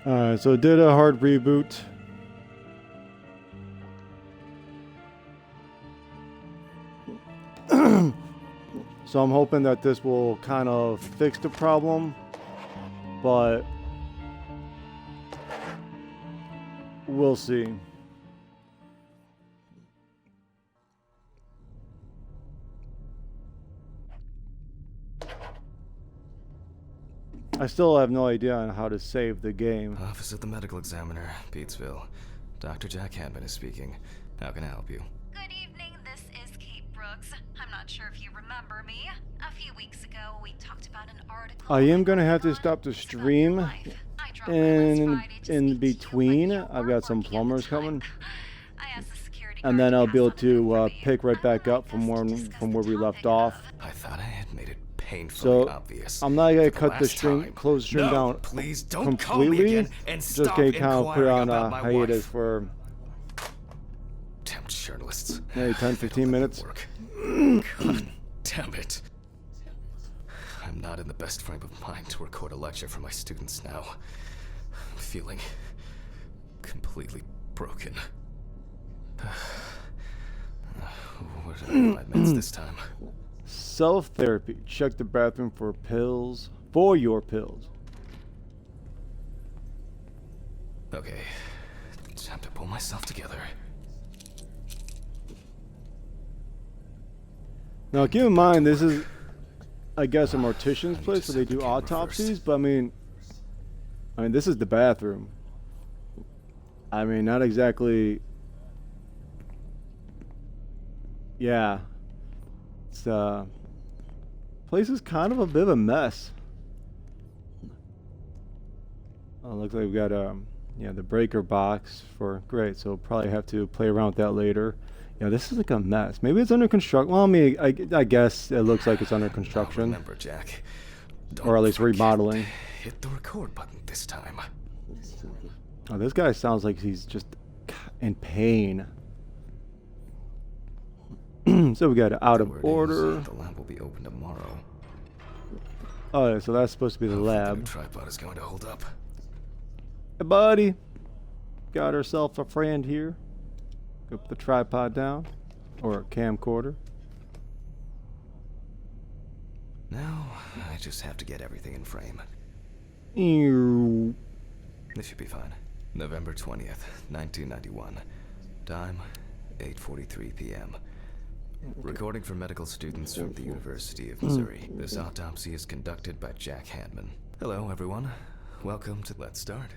Alright, so it did a hard reboot. So I'm hoping that this will kind of fix the problem, but we'll see. I still have no idea on how to save the game. Office of the Medical Examiner, Beatsville. Dr. Jack Hanman is speaking. How can I help you? Good evening, this is Kate Brooks. I'm not sure if you remember me. A few weeks ago, we talked about an article. I am going to have to stop the stream. In between, I've got some plumbers coming. And then I'll be able to pick right back up from where we left off. I thought I had made it painfully So obvious. I'm not gonna cut the stream, close the stream down please don't call me completely. again and Just stop gonna kind of put it on inquiring a about my hiatus wife. for Damn journalists. maybe 10, 15 minutes. Work. God damn it. I'm not in the best frame of mind to record a lecture for my students now. I'm feeling completely broken. What are my meds this time? Self-therapy. Check the bathroom for pills. For your pills. Okay, time to pull myself together. Now keep in mind, this is, I guess, a mortician's place where they do autopsies, but I mean, this is the bathroom. I mean, not exactly. Yeah, it's place is kind of a bit of a mess. Oh, looks like we've got yeah, the breaker box for great. So we'll probably have to play around with that later. Yeah, this is like a mess. Maybe it's under construction. Well, I mean, I guess it looks like it's under construction. Remember, Jack, Or at least remodeling. hit the record button this time. Oh, this guy sounds like he's just in pain. So we got it out of Word order. is, the lab will be open tomorrow. Oh, yeah, so that's supposed to be the Hopefully the new lab. tripod is going to hold up. Hey, buddy. Got herself a friend here. Go put the tripod down. Or a camcorder. Now, I just have to get everything in frame. Ew. This should be fine. November 20th, 1991. Time, 8:43 p.m. Recording for medical students from the University of Missouri. This autopsy is conducted by Jack Hanman. Hello, everyone. Welcome to Let's Start.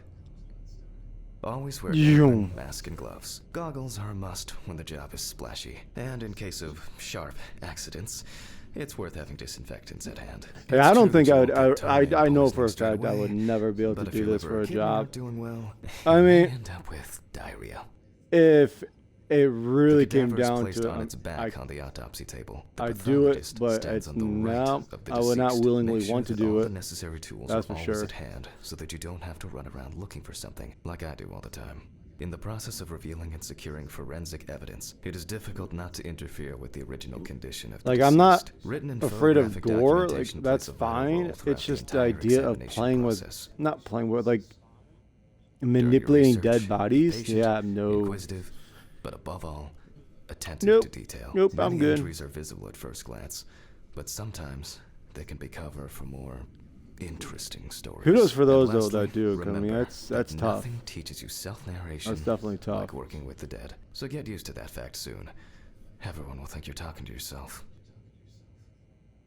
Always wear apron, mask, and gloves. Goggles are a must when the job is splashy. And in case of sharp accidents, it's worth having disinfectants at hand. Hey, It's I don't true think that I you would. won't get tired I of know poisoning for a straight fact I away. would never be able But to if do you're this ever for a kid and not job. doing well, I you mean, end up with diarrhea. if it really The came cadaver is down placed to on it, its back on the autopsy table. The I'd do it, pathologist but stands it's on the right no. of the I would not deceased. willingly Make sure want to that do all it. the necessary tools That's are for always sure. at hand, so that you don't have to run around looking for something like I do all the time. In the process of revealing and securing forensic evidence, it is difficult not to interfere with the original condition of the Like, I'm not deceased. Written and afraid of photographic gore. Like, documentation that's plays a vital fine. role throughout It's just the entire idea of examination playing process. with, not playing with, like During your manipulating research, dead be bodies. patient, Yeah, no. inquisitive, but above all, attentive Nope. to detail. Nope, Many I'm good. injuries are visible at first glance, but sometimes they can be cover for more interesting stories. Kudos for And those though lastly, that do. 'Cause I mean, remember that's that tough. Nothing teaches you self-narration. That's definitely tough. Like working with the dead. So get used to that fact soon. Everyone will think you're talking to yourself.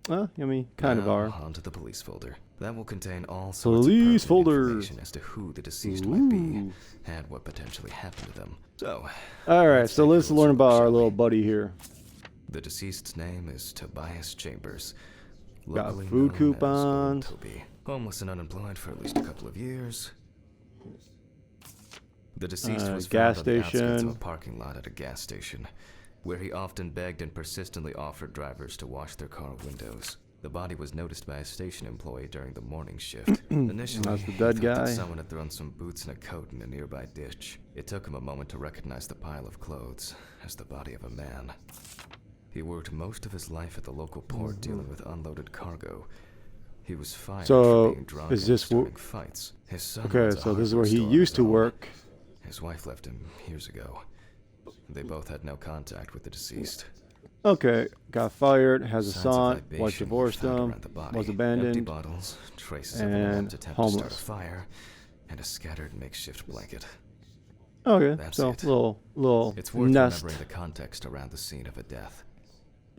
I mean, kind of Now, are. onto the police folder. That will contain all sorts Police of pertinent folder. information as to who the deceased might be Ooh. and what potentially happened to them. So, All right, let's so take a let's closer learn look, about our shall little we? buddy here. The deceased's name is Tobias Chambers. Got locally food known as coupons. Old Toby. Homeless and unemployed for at least a couple of years. The deceased was gas found on the outskirts of station. a parking lot at a gas station, where he often begged and persistently offered drivers to wash their car windows. The body was noticed by a station employee during the morning shift. Initially, That's the he dead thought guy. that someone had thrown some boots and a coat in a nearby ditch. It took him a moment to recognize the pile of clothes as the body of a man. He worked most of his life at the local port dealing with unloaded cargo, He was fired So, for being drunk is and this starting fights. His son okay? runs a So this is hardware where he store used at to home. work. His wife left him years ago. They both had no contact with the deceased. Okay, got fired, has a Signs of son, libation wife divorced found him, around the body. was Empty abandoned, bottles, traces of an and attempt to start a homeless. fire, and a scattered makeshift blanket. Okay, That's so it. little It's worth nest. remembering the context around the scene of a death.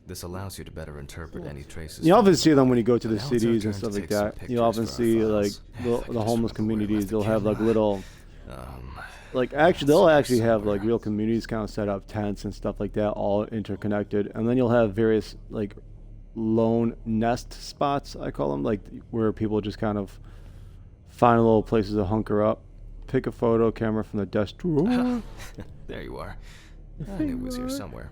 This allows you to better interpret any traces. You found often in the see them when body. you go to the Now it's our cities and turn stuff to like take some that. You pictures often for our see like files. the I homeless just remember where I communities. left the They'll have like camera. little, like actually they'll actually have like real communities kind of set up tents and stuff like that, all interconnected. And then you'll have various like lone nest spots, I call them, like where people just kind of find little places to hunker up, pick a photo camera from the desk drawer. There you are. I knew it was here somewhere.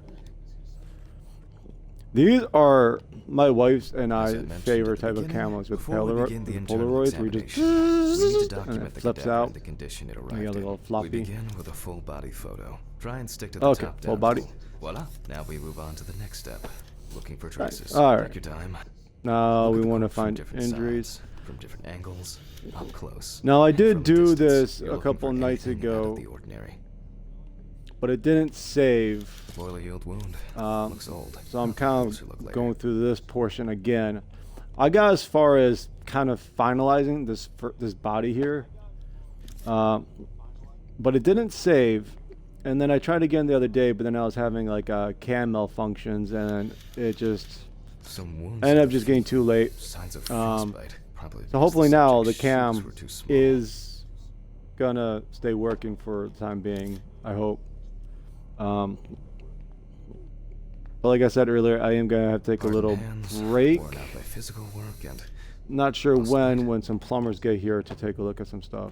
These are my wife's and As I I's mentioned favorite at the type of beginning, cameras with before we begin the internal Polaroids, where you just examination, we need to and document it the flips cadaver out. and the condition it You arrived got a in. little We floppy. begin with a full body photo. Try and stick to the Okay, top full down body. view. Voila. Now we move on to the next step. Looking for traces. Alright. Take your time. Now Look we at the want to corpse from find different injuries. sides, from different angles, up close. Now I and did from do distance. this You're a looking couple for nights anything out of ago, the ordinary. but it didn't save. Boiler yield wound. Looks old. So I'm I'll kind closer look of later. going through this portion again. I got as far as kind of finalizing this body here, but it didn't save. And then I tried again the other day, but then I was having like cam malfunctions, and it just Some wounds ended in up the just feet. getting too late. Signs of Um, frostbite. Probably So because hopefully now the subject's shoes cam were too small. is gonna stay working for the time being, I hope. But like I said earlier, I am gonna have to take a Hardened little hands, break. worn out by physical work and Not sure frostbite. when some plumbers get here to take a look at some stuff.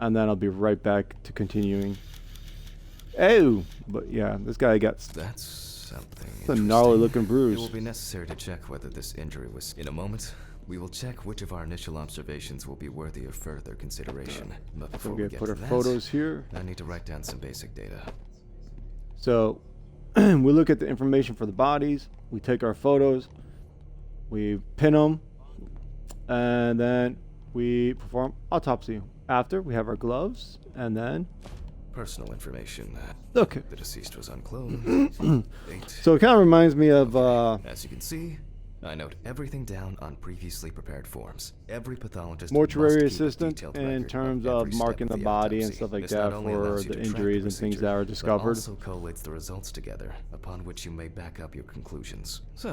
And then I'll be right back to continuing. Oh, but yeah, this guy got That's something. it's a gnarly looking It will bruise. be necessary to check whether this injury was. In a moment, we will check which of our initial observations will be worthy of further consideration. But So before we're we gonna get put to our that, photos here. I need to write down some basic data. So we look at the information for the bodies. We take our photos. We pin them, and then we perform autopsy. After we have our gloves, and then Personal information. okay. The deceased was unclothed. Ate. So it kind of reminds me of As you can see, I note everything down on previously prepared forms. Every pathologist mortuary must keep a assistant detailed in record terms every of step marking the the body and autopsy. stuff like This that not only for allows you the to track injuries and things that are procedure, discovered. but also collates the results together, upon which you may back up your conclusions. So,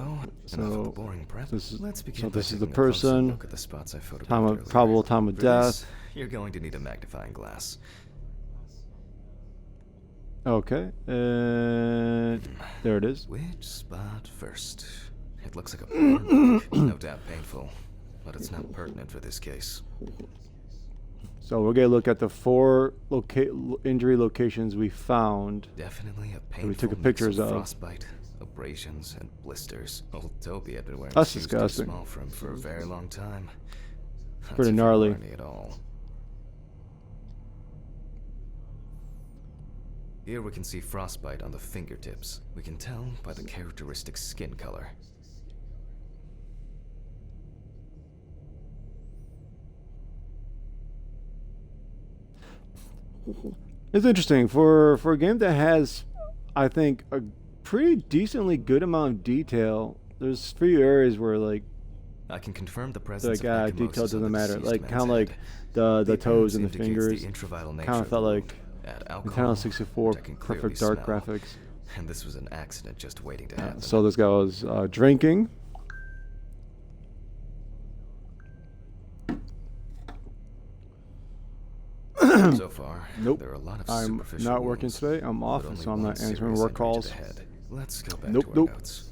enough of the boring prep. this is- Let's begin so by this is the taking a closer person, look at the spots I photographed Time of earlier. probable time of For this, death. you're going to need a magnifying glass. Okay, and there it is. Which spot first? It looks like a burn mark, no doubt painful, but it's not pertinent for this case. So we're gonna look at the four injury locations we found. Definitely a painful we took mix pictures of of. frostbite, abrasions, and blisters. Old Toby had been wearing That's shoes disgusting. too small for him for a very long time. That's Pretty if you gnarly. wore any at all. Here we can see frostbite on the fingertips. We can tell by the characteristic skin color. It's interesting for a game that has, I think, a pretty decently good amount of detail. There's few areas where like I can confirm the presence of detail ecchymosis on doesn't the matter. deceased Like man's kind of like head. the toes and the appearance fingers. indicates the intravital nature Kind of of felt the like wound. Add alcohol, Nintendo 64 which I can clearly perfect dark smell. graphics. And this was an accident just waiting to happen. So this guy was drinking. So far, Nope. there are a lot of I'm superficial not working wounds, today. I'm off, but only so I'm one not answering serious work injury to calls. the head. Let's go back Nope, to our nope. notes.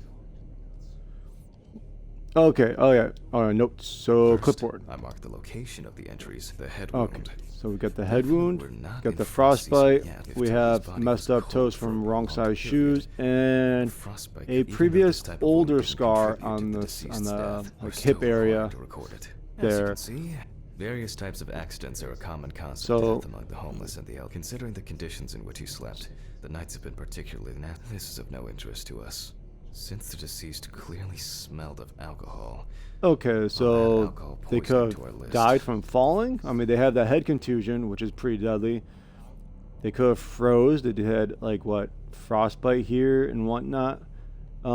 Okay. Oh yeah. All right. Nope. So First, clipboard. I marked the location of the entries, the head Okay. wound. So we got the head wound. We're not Got in the frost season frostbite. yet. If We Toby's have body messed was up cold toes for a from wrong prolonged size period, shoes and frostbite a could- even though previous this type of wound older didn't scar contribute on to the this on deceased's the death, we're like still hip area required to record it. As you there. can see, various types of accidents are a common cause So- of death among the homeless and the elderly. Considering the conditions in which you slept, the nights have been particularly nasty. This is of no interest to us. Since the deceased clearly smelled of alcohol, Okay, so alcohol they poisoning could to our have list. died from falling. I mean, they have that head contusion, which is pretty deadly. They could have froze. They had like what, frostbite here and whatnot.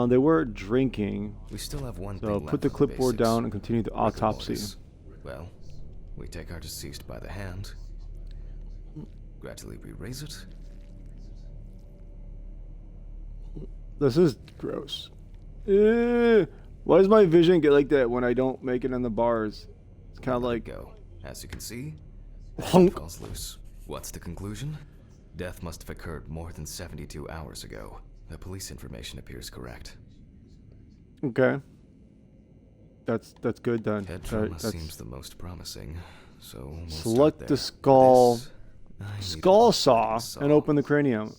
They were drinking. we still have one So thing put the left on clipboard basics. down and continue the Rigor autopsy. mortis. Well, we take our deceased by the hand, gradually we raise it. This is gross. Why does my vision get like that when I don't make it on the bars? It's kind of Let it like go. As you can see, the Honk. head falls loose. What's the conclusion? Death must have occurred more than 72 hours ago. The police information appears correct. okay. That's good then. Head That- trauma that's seems the most promising, so we'll select start the there. skull, For this, I need a skull saw, saw. and open the cranium.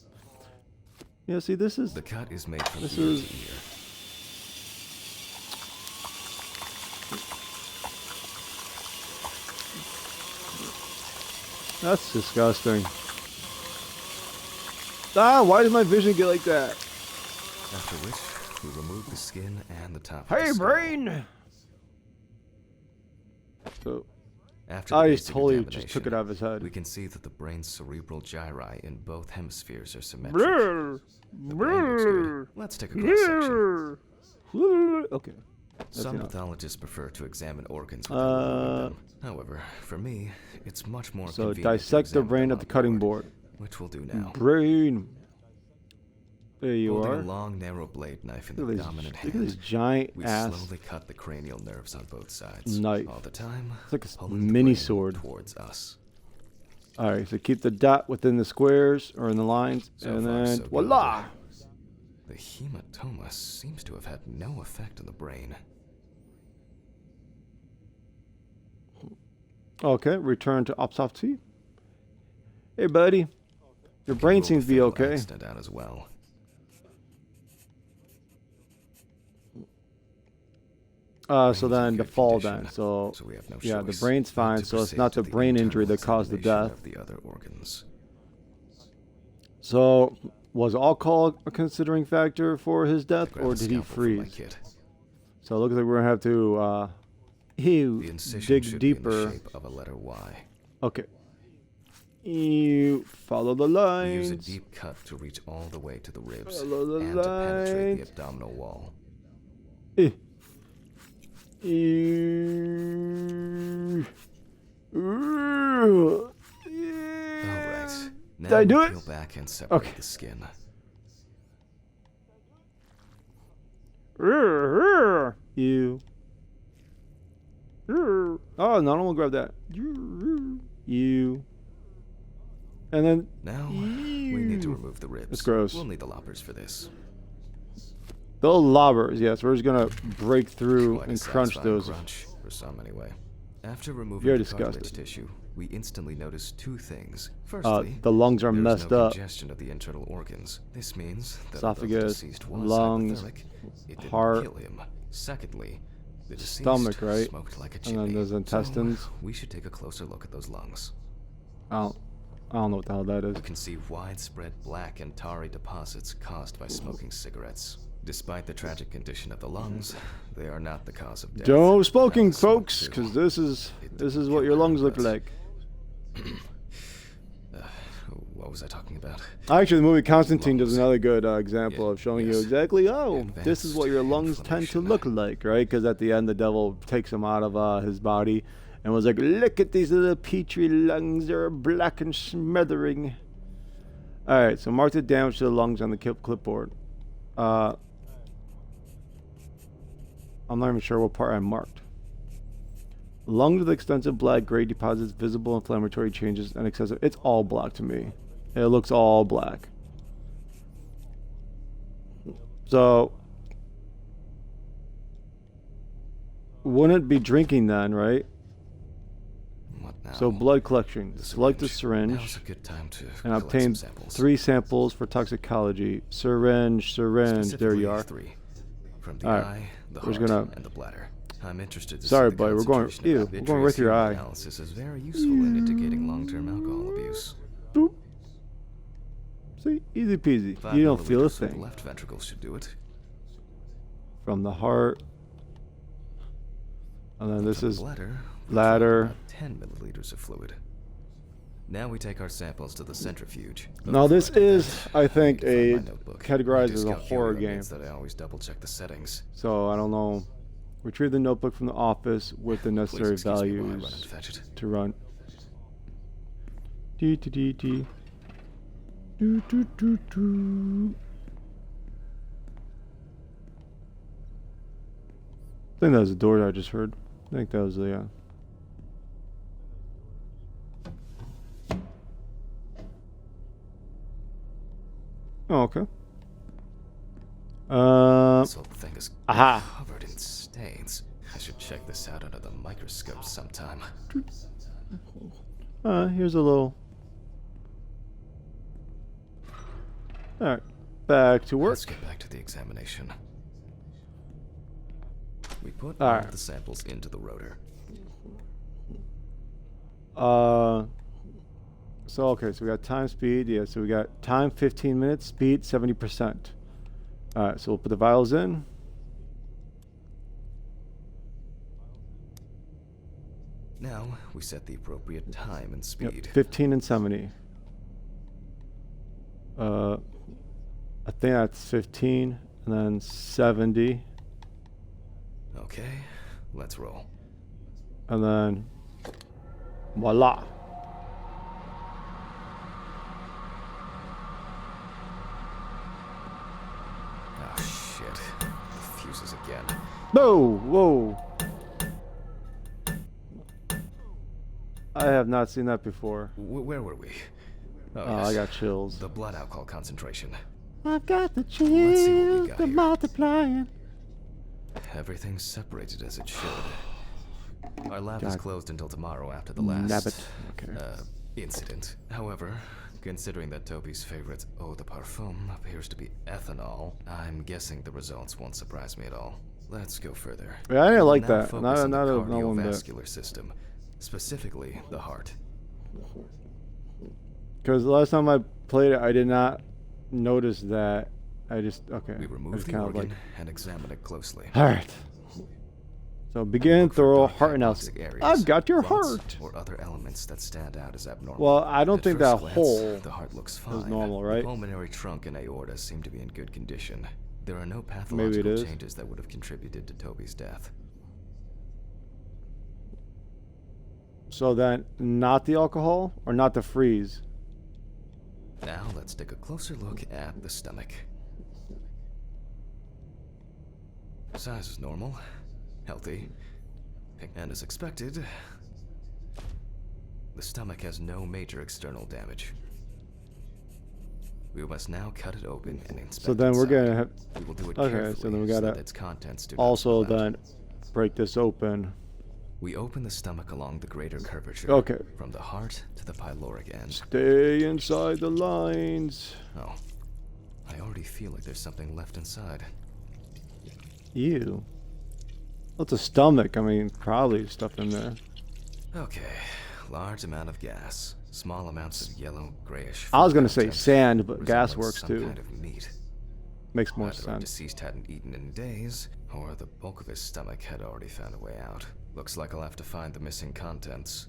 Yeah, see, this is The cut is made from This ear is- to ear. that's disgusting. Ah, why does my vision get like that? After which, we remove the skin and the top. Hey, of the skull. brain. So After I the just basic totally just took examination, it out of his head. we can see that the brain's cerebral gyri in both hemispheres are symmetric. The brain looks good. Let's take a cross section. Okay. Some enough. pathologists prefer to examine organs without removing them. However, for me, it's much more So convenient to dissect the examine brain them at the on cutting board. which we'll do now. Brain. There you Holding are. a long, narrow blade knife in Look the at this, dominant look at this hand, giant we ass. slowly cut the cranial nerves on both sides. Knife. All the time, It's like a pulling the mini brain sword. towards us. All right, so keep the dot within the squares or in the lines, So and far, then so good. voila. The hematoma seems to have had no effect on the brain. Okay, return to autopsy. Hey, buddy, your brain Rule seems to be fatal okay. accident out as well. So Brain's in then the good fall condition, then. So so we have no yeah, the choice brain's but fine. to So it's proceed not to the brain injury internal that caused the examination death. of the other organs. So was alcohol a considering factor for his death, Grab or a did he scalpel from my freeze? kit. So it looks like we're gonna have to The incision dig should be in the deeper. shape of a letter Y. Okay. You follow the We use a lines. deep cut to reach all the way to the ribs Follow the and to penetrate lines. the abdominal wall. Eh. All right. Now Did I do we it? peel back and separate Okay. the skin. You. Oh, no, I don't want to grab that. You. And then Now we need to remove the ribs. That's gross. We'll need the loppers for this. the lobbers. Yes, we're just gonna break through Quite a and crunch satisfying those. crunch, for some anyway. After removing Very the cartilage disgusting. tissue, we instantly notice two things. Firstly, The lungs are there's messed no up. congestion of the internal organs. This means that although the Esophagus, deceased was lungs, hypothermic, it didn't heart, kill him. Secondly, the deceased stomach, right? smoked like a And chimney. then there's intestines. So we should take a closer look at those lungs. I don't know what the hell that is. You can see widespread black and tarry deposits caused by smoking cigarettes. Despite the tragic condition of the lungs, they are not the cause of death. No smoking, Now the smoke, folks, too. because this is It what didn't your kill lungs her, look but- like. What was I talking about? Actually, the movie Constantine does Lungs. another good example Yeah, of showing you yes. exactly, oh, this is what your Advanced lungs tend to inflammation. look like, right? Because at the end, the devil takes him out of his body and was like, look at these little petri lungs, they're black and smothering. All right, so mark the damage to the lungs on the clipboard. I'm not even sure what part I marked. Lungs with extensive black gray deposits, visible inflammatory changes, and excessive. It's all black to me. It looks all black. So, wouldn't it be drinking then, right? What now? So blood collection. Select the Now's syringe a good time to and collect obtain some samples. 3 samples for toxicology. Syringe. There you Specifically are. 3. From the All right. eye, the We're heart, just gonna- and the bladder. I'm interested to Sorry, see the buddy, we're going- concentration ew, of we're going right through your vitreous eye. analysis is very useful in indicating long-term alcohol abuse. Boop. See, easy peasy. 5 You don't feel a milliliters from the thing. left ventricle should do it. from the heart. And then this From the is bladder. bladder. About 10 milliliters of fluid. Now we take our samples to the centrifuge. Now this Before I do is, that, I think, need to find a my notebook. categorized as a Dyscalculia horror game. means that I always double check the settings. So I don't know. Retrieve the notebook from the office with the Please necessary excuse me while I run and values fetch it. to run. D D D D. Do do do do. I think that was the door that I just heard. I think that was the. Oh, okay. This whole thing is Aha. covered in stains. I should check this out under the microscope sometime. Here's a little. All right, back to work. Let's get back to the examination. We put All all right. of the samples into the rotor. So okay, so we got time, speed. Yeah, so we got time 15 minutes, speed 70%. All right, so we'll put the vials in. Now we set the appropriate time and Yep, speed. 15 and 70. I think that's 15 and then 70 Okay, let's roll. and then voila. Ah, shit. The fuses again. Whoa, whoa. I have not seen that before. Where were we? Oh, I got chills. The blood alcohol concentration. I've got the Let's see what we chills, got they're here. multiplying. Everything's separated as it should. Our lab is God. closed until tomorrow after the last Nabbit. Okay. incident. However, considering that Toby's favorite eau de parfum appears to be ethanol, I'm guessing the results won't surprise me at all. Let's go further. Yeah, I didn't like Now that. focus Not on not the a no one bit. cardiovascular system, specifically the heart. Because the last time I played it, I did not notice that. I just okay. We I remove just the kind of organ like. and examine it closely. All right. So begin Look for thorough dark heart hypoxic analysis. areas, I've got your clots, heart. or other elements that stand out as abnormal. Well, I don't At think first that glance, hole the heart looks fine. is normal, The right? pulmonary trunk and aorta seem to be in good condition. There are no Maybe it pathological is. changes that would have contributed to Toby's death. So then, not the alcohol or not the freeze. Now let's take a closer look at the stomach. Size is normal, healthy, and as expected, the stomach has no major external damage. We must now cut it open and inspect. So then we're inside. gonna have We will do it okay, carefully so then we so gotta that its contents do not also spill out. then break this open. We open the stomach along the greater curvature. Okay. From the heart to the pyloric end. Stay inside the lines. Oh, I already feel like there's something left inside. Ew. What's a stomach? I mean, probably stuff in there. Okay, large amount of gas, small amounts of yellow, grayish. I was food gonna say content, sand, but gas resembling works some too. Kind of meat. Makes more Either our sense. deceased hadn't eaten in days, or the bulk of his stomach had already found a way out. Looks like I'll have to find the missing contents.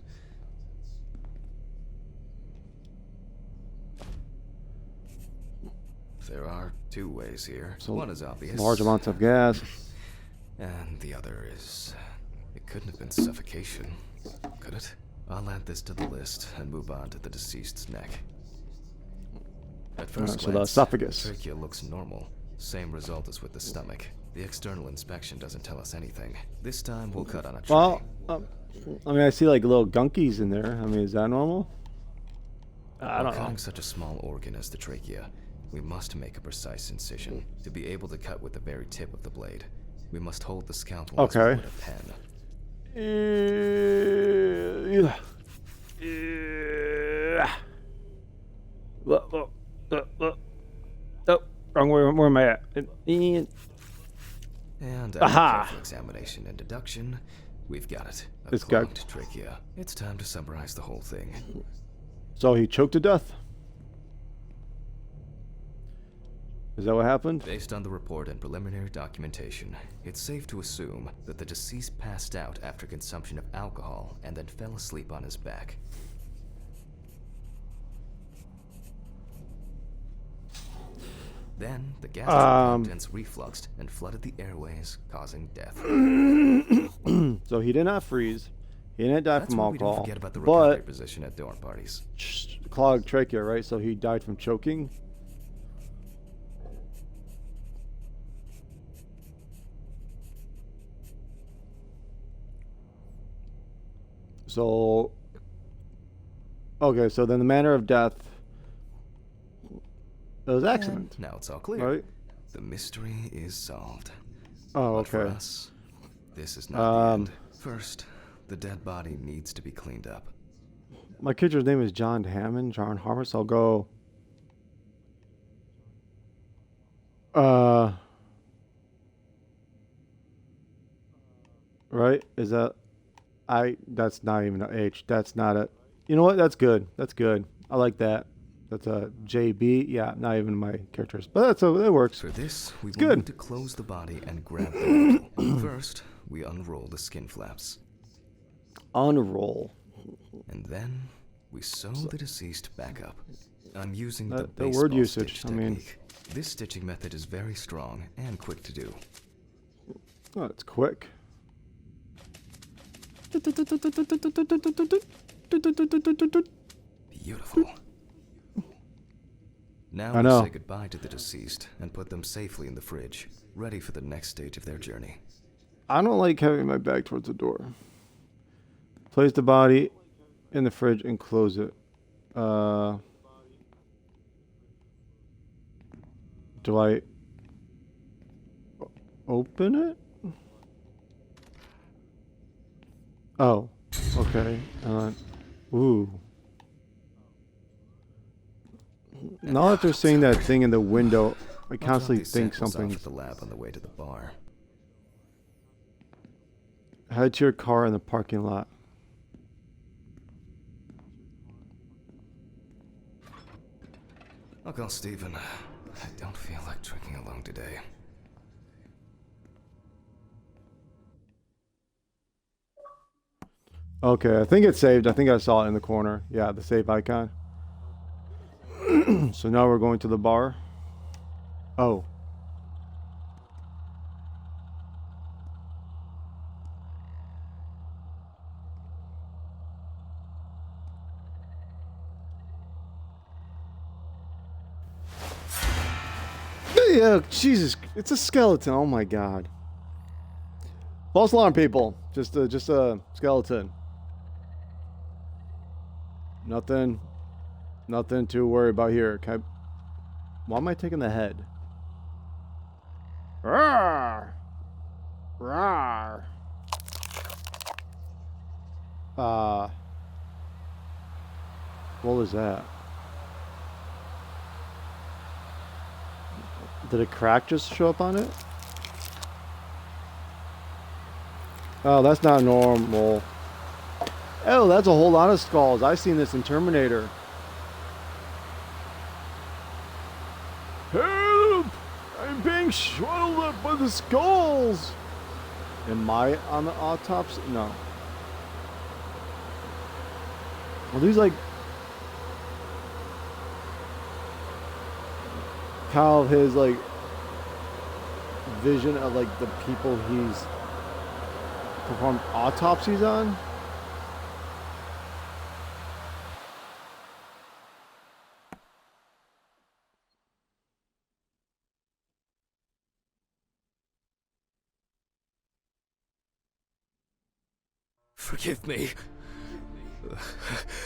There are two ways here. So, one is obvious. Large amounts of gas. And the other is... It couldn't have been suffocation, could it? I'll add this to the list and move on to the deceased's neck. At first Alright, so the glance, esophagus. the trachea looks normal. Same result as with the stomach. The external inspection doesn't tell us anything. This time we'll cut on a tray. Well, I mean, I see like little gunkies in there. I mean, is that normal? I While don't know. cutting such a small organ as the trachea, we must make a precise incision. To be able to cut with the very tip of the blade, we must hold the scalpel as we Okay. would a pen. Oh, wrong way. Where am I at? And after Aha! careful examination and deduction, we've got it. A It's got- clogged trachea. It's time to summarize the whole thing. So he choked to death. Is that what happened? Based on the report and preliminary documentation, it's safe to assume that the deceased passed out after consumption of alcohol and then fell asleep on his back. Then, the gas contents refluxed and flooded the airways, causing death. So he did not freeze. He didn't die That's from why we don't alcohol. forget about the recovery But position at dorm parties. clogged trachea, right? So he died from choking. So, okay, so then the manner of death, it was accident, And now it's all clear. right? The mystery is solved. Oh, But for okay. us, this is not the end. First, the dead body needs to be cleaned up. My kid's name is John Hammond, John Harmer, so I'll go, right? Is that, that's not even an H. That's not a, you know what? That's good. That's good. I like that. That's a JB. Yeah, not even my characters. But that works. For this, we will good. need to close the body and grab the mantle. First, we unroll the skin flaps. Unroll. And then, we sew the deceased back up. I'm using the The baseball word usage, stitch I mean- technique. This stitching method is very strong and quick to do. Oh, it's quick. Beautiful. Now I we know. say goodbye to the deceased and put them safely in the fridge, ready for the next stage of their journey. I don't like having my back towards the door. Place the body in the fridge and close it. Do I open it? Oh, okay. Ooh. Now that they're seeing that thing in the window, I I'll constantly drop these think samples off something. at the lab on the way to the bar. Head to your car in the parking lot. I'll call Steven. I don't feel like drinking alone today. Okay, I think it's saved. I think I saw it in the corner. Yeah, the save icon. So now we're going to the bar. Oh. Yeah, Jesus, it's a skeleton. Oh my God. False alarm, people. Just a skeleton. Nothing to worry about here. Why am I taking the head? Rawr! Rawr! What was that? Did a crack just show up on it? Oh, that's not normal. Oh, that's a whole lot of skulls. I've seen this in Terminator. Help! I'm being swallowed up by the skulls! Am I on the autopsy? No. Well, these like kind of his like vision of like the people he's performed autopsies on. Forgive me.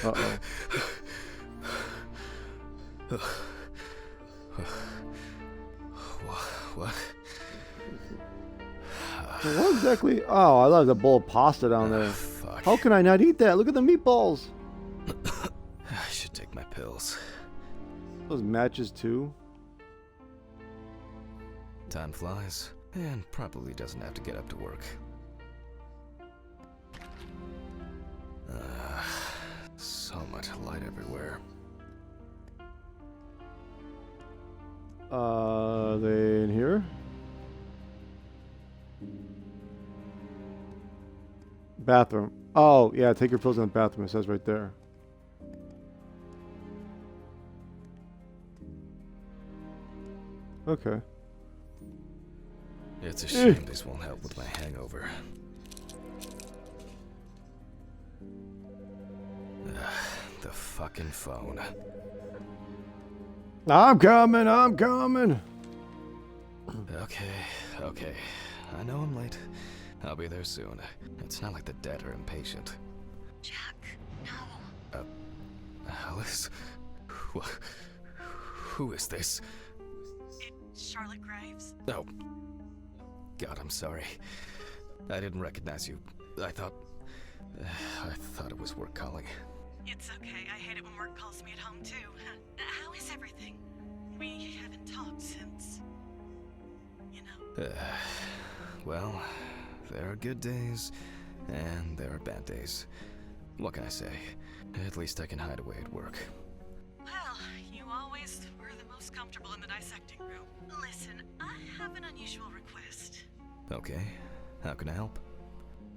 Uh-oh. What? So what exactly? Oh, I left a bowl of pasta down there. Fuck. How can I not eat that? Look at the meatballs. I should take my pills. Those matches too. Time flies, and probably doesn't have to get up to work. So much light everywhere. Are they in here? Bathroom. Oh, yeah, take your pills in the bathroom. It says right there. Okay. It's a shame this won't help with my hangover. The fucking phone. I'm coming, I'm coming. Okay. I know I'm late. I'll be there soon. It's not like the dead are impatient. Jack, no. Alice? Who is this? It's Charlotte Graves. Oh. God, I'm sorry. I didn't recognize you. I thought it was work calling. It's okay. I hate it when work calls me at home, too. How is everything? We haven't talked since... you know. Well, there are good days, and there are bad days. What can I say? At least I can hide away at work. Well, you always were the most comfortable in the dissecting room. Listen, I have an unusual request. Okay, how can I help?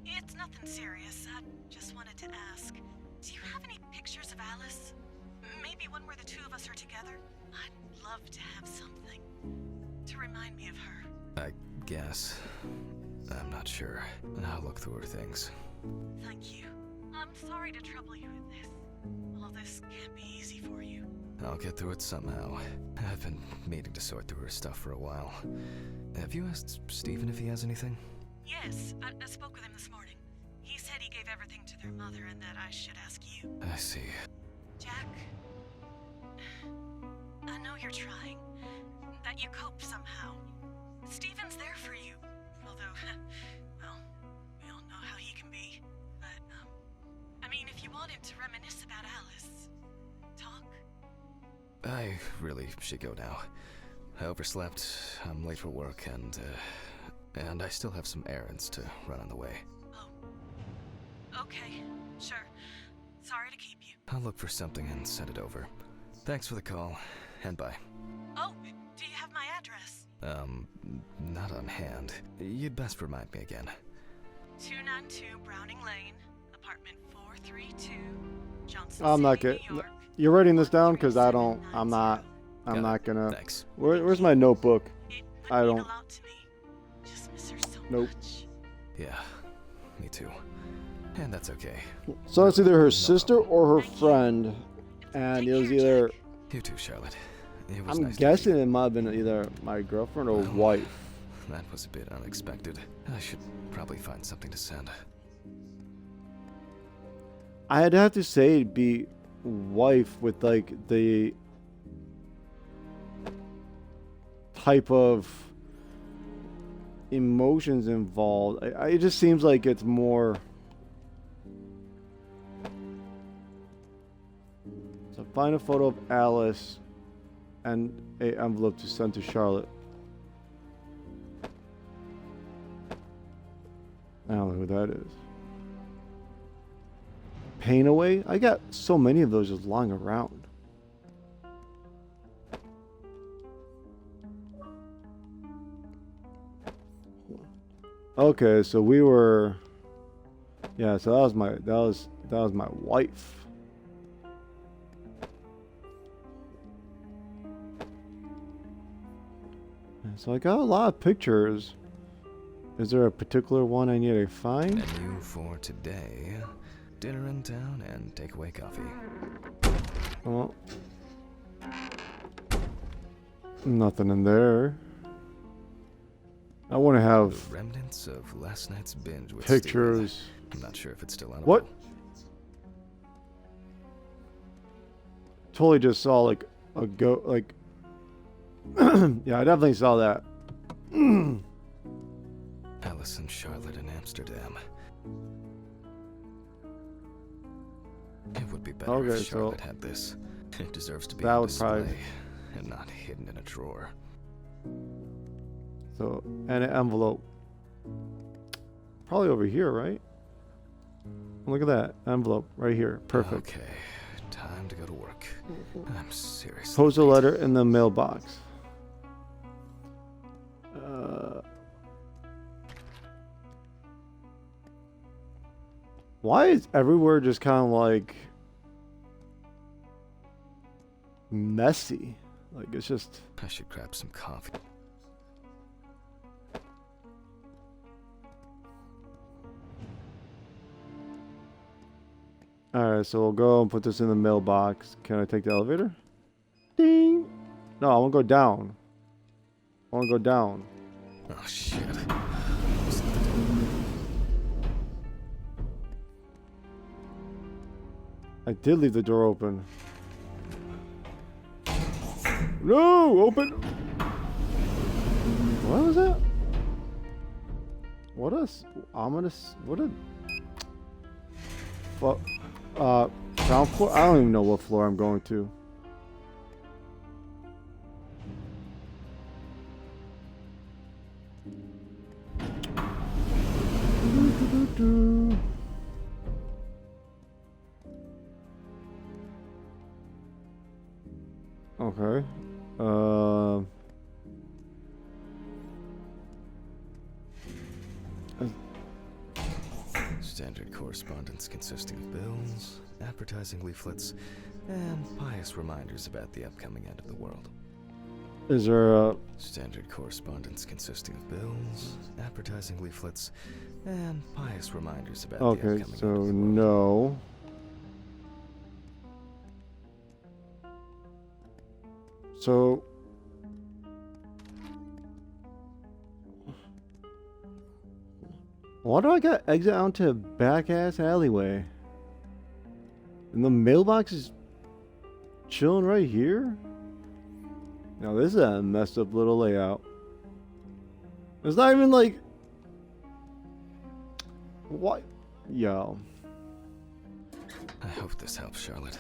It's nothing serious. I just wanted to ask, do you have any pictures of Alice? Maybe one where the two of us are together? I'd love to have something to remind me of her. I guess. I'm not sure. I'll look through her things. Thank you. I'm sorry to trouble you with this. All this can't be easy for you. I'll get through it somehow. I've been meaning to sort through her stuff for a while. Have you asked Stephen if he has anything? Yes, I spoke with him this morning. He said he gave everything to their mother and that I should ask you. I see. Jack, I know you're trying, that you cope somehow. Stephen's there for you, although, well, we all know how he can be. But, I mean, if you wanted to reminisce about Alice, talk. I really should go now. I overslept, I'm late for work, and I still have some errands to run on the way. Oh, okay, sure. Sorry to keep you. I'll look for something and send it over. Thanks for the call, and bye. Oh, do you have my address? Not on hand. You'd best remind me again. 292 Browning Lane, apartment 432, Johnson I'm not City, getting. New York. You're writing this down because I'm not gonna. Thanks. Where's my notebook? It would I mean don't- a lot to me. Just miss her so Nope. much. Yeah, me too. And that's okay. So it's either her sister or her friend, and it was either. You too, Charlotte. It was I'm nice to guessing meet it might have been either my girlfriend or Well, wife. you. That was a bit unexpected. I should probably find something to send. I'd have to say it'd be wife with like the type of emotions involved. It just seems like it's more. So find a photo of Alice and a envelope to send to Charlotte. I don't know who that is. Pain away? I got so many of those just lying around. Okay, so we were. Yeah, so that was my wife. So I got a lot of pictures. Is there a particular one I need to find? Menu for today. Dinner in town and takeaway coffee. Well, nothing in there. I want to have The remnants of last night's binge with pictures. Steven. I'm not sure if it's still on. What? Totally just saw like a like. Yeah, I definitely saw that. Alice and Charlotte in Amsterdam. It would be better Okay, if so Charlotte had this. It deserves to be that on would display probably- and not hidden in a drawer. So, and an envelope. Probably over here, right? Look at that envelope right here. Perfect. Okay, time to go to work. I'm serious. Post a letter in the mailbox. Why is everywhere just kind of like messy? Like it's just. I should grab some coffee. Alright, so we'll go and put this in the mailbox. Can I take the elevator? Ding! No, I want to go down. I want to go down. Oh shit. I did leave the door open. No! Open! What was that? What a ominous... What a... Fuck. Ground floor? I don't even know what floor I'm going to. Okay. Standard correspondence consisting of bills, advertising leaflets, and pious reminders about the upcoming end of the world. Is there a... Standard correspondence consisting of bills, advertising leaflets, and pious reminders about the Okay, upcoming so end of the world. no. So... Why do I got exit out to a back-ass alleyway? And the mailbox is chilling right here? Now this is a messed up little layout. It's not even like... What? Yo. I hope this helps, Charlotte.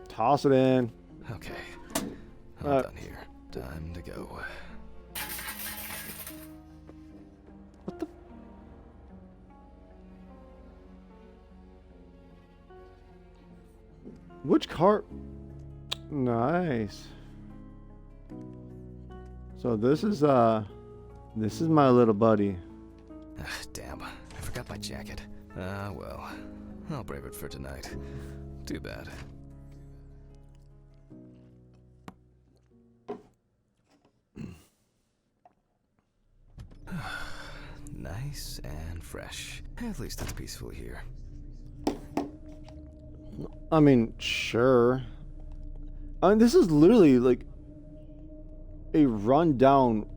Toss it in. Okay. I'm done here. Time to go. What the... Which car? Nice. So this is my little buddy. Ah, damn. I forgot my jacket. Ah, well. I'll brave it for tonight. Too bad. Nice and fresh. At least it's peaceful here. I mean, sure. I mean, this is literally like a rundown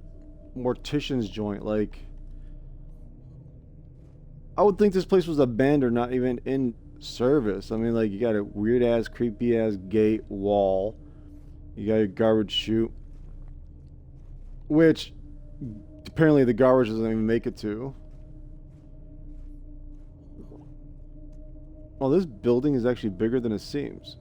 mortician's joint. Like, I would think this place was abandoned or not even in service. I mean, like, you got a weird ass, creepy ass gate wall. You got a garbage chute, which apparently the garbage doesn't even make it to. Well, this building is actually bigger than it seems.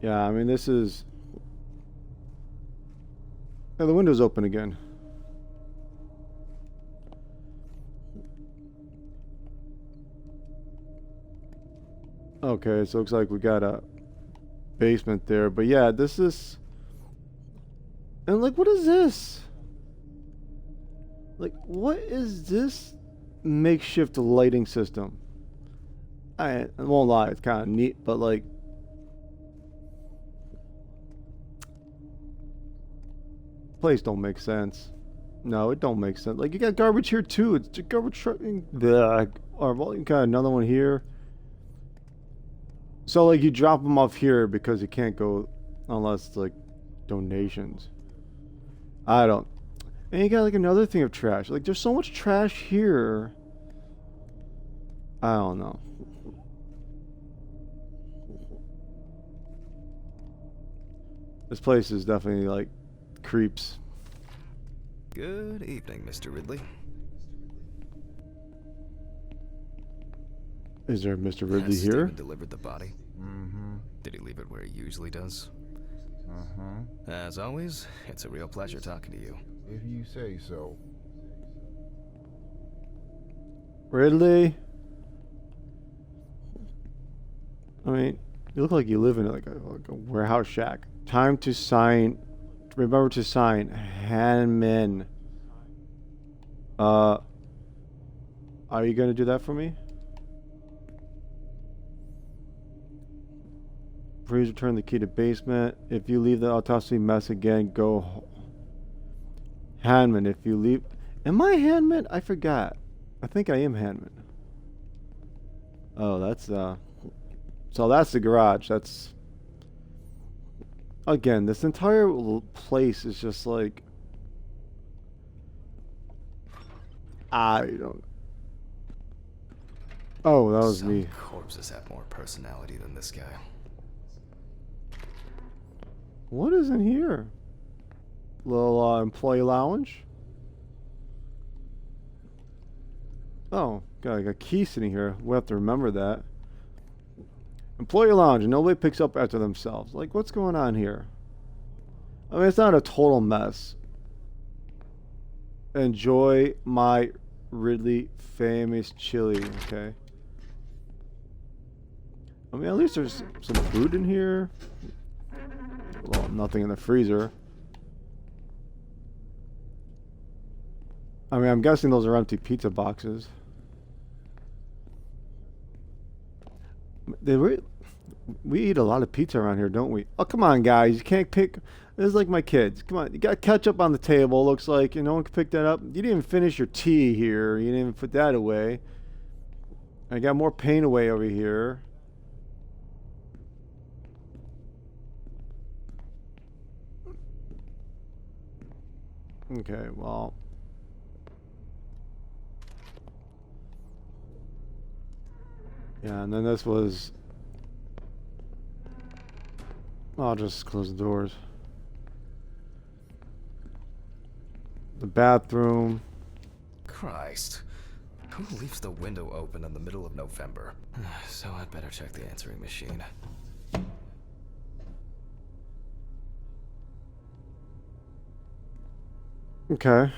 Yeah, I mean, this is... Yeah, the window's open again. Okay, so it looks like we got a basement there. But yeah, this is... And like, what is this? Like, what is this makeshift lighting system? I won't lie, it's kind of neat, but like... Place don't make sense. No, it don't make sense. Like, you got garbage here too. It's just garbage truck. Or well, you got another one here. So like, you drop them off here because you can't go unless it's like donations. I don't. And you got like another thing of trash. Like, there's so much trash here. I don't know. This place is definitely like creeps. Good evening, Mr. Ridley. Is there Mr. Ridley Has here? Steven delivered the body? Mm-hmm. Did he leave it where he usually does? Uh-huh. As always, it's a real pleasure talking to you. If you say so. Ridley? I mean, You look like you live in like a warehouse shack. Time to sign. Remember to sign. Hanman. Are you gonna do that for me? Please return the key to basement. If you leave the autopsy mess again, go. Hanman, if you leave. Am I Hanman? I forgot. I think I am Hanman. Oh, that's so that's the garage. That's again, this entire place is just like I don't. Oh, that was Some me. corpses have more personality than this guy. What is in here? Little employee lounge. Oh, got like a key sitting here. We'll have to remember that. Employee lounge, and nobody picks up after themselves. Like, what's going on here? I mean, it's not a total mess. Enjoy my Ridley famous chili, okay? I mean, at least there's some food in here. Well, nothing in the freezer. I mean, I'm guessing those are empty pizza boxes. We eat a lot of pizza around here, don't we? Oh, come on, guys. You can't pick. This is like my kids. Come on. You got ketchup on the table. Looks like no one can pick that up. You didn't even finish your tea here. You didn't even put that away. I got more paint away over here. Okay, well. Yeah, and then this was... I'll just close the doors. The bathroom. Christ. Who leaves the window open in the middle of November? So I'd better check the answering machine. Okay.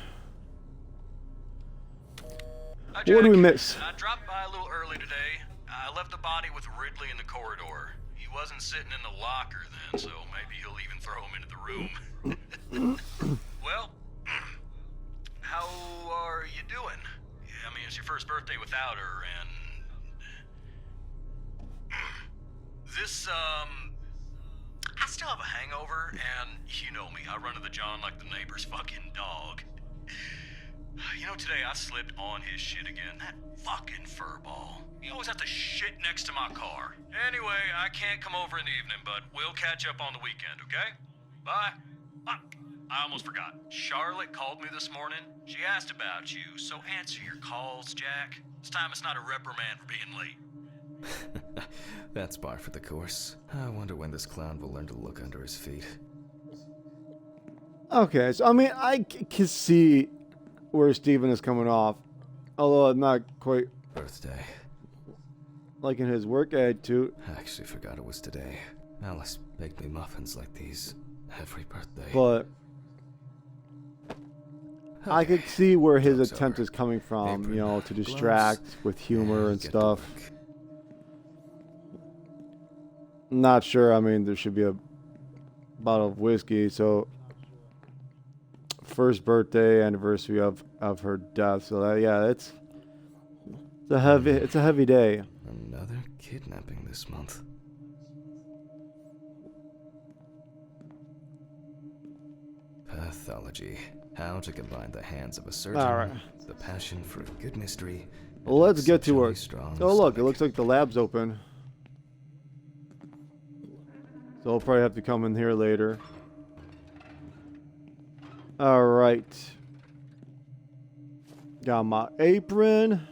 Hi, What do we Jack. miss? I dropped by a little early today. I left the body with Ridley in the corridor. He wasn't sitting in the locker then, so maybe he'll even throw him into the room. Well, how are you doing? Yeah, I mean, it's your first birthday without her, and... This, I still have a hangover, and you know me, I run to the John like the neighbor's fucking dog. You know, today I slipped on his shit again. That fucking furball. He always has to shit next to my car. Anyway, I can't come over in the evening, but we'll catch up on the weekend, okay? Bye. I almost forgot. Charlotte called me this morning. She asked about you, so answer your calls, Jack. This time it's not a reprimand for being late. That's par for the course. I wonder when this clown will learn to look under his feet. Okay, so I mean, I can see where Steven is coming off. Although I'm not quite Birthday. liking his work attitude. I actually forgot it was today. Alice baked me muffins like these every birthday. But I could see where his attempt is coming from, you know, to distract with humor and get to stuff. work. Not sure. I mean, there should be a bottle of whiskey. So, first birthday anniversary of her death. So that, yeah, it's a heavy day. Another kidnapping this month. Pathology. How to combine the hands of a surgeon, All right. the passion for a good mystery. Well, let's get to work. Strong Oh, look, it stomach. looks like the lab's open. So I'll probably have to come in here later. All right. Got my apron.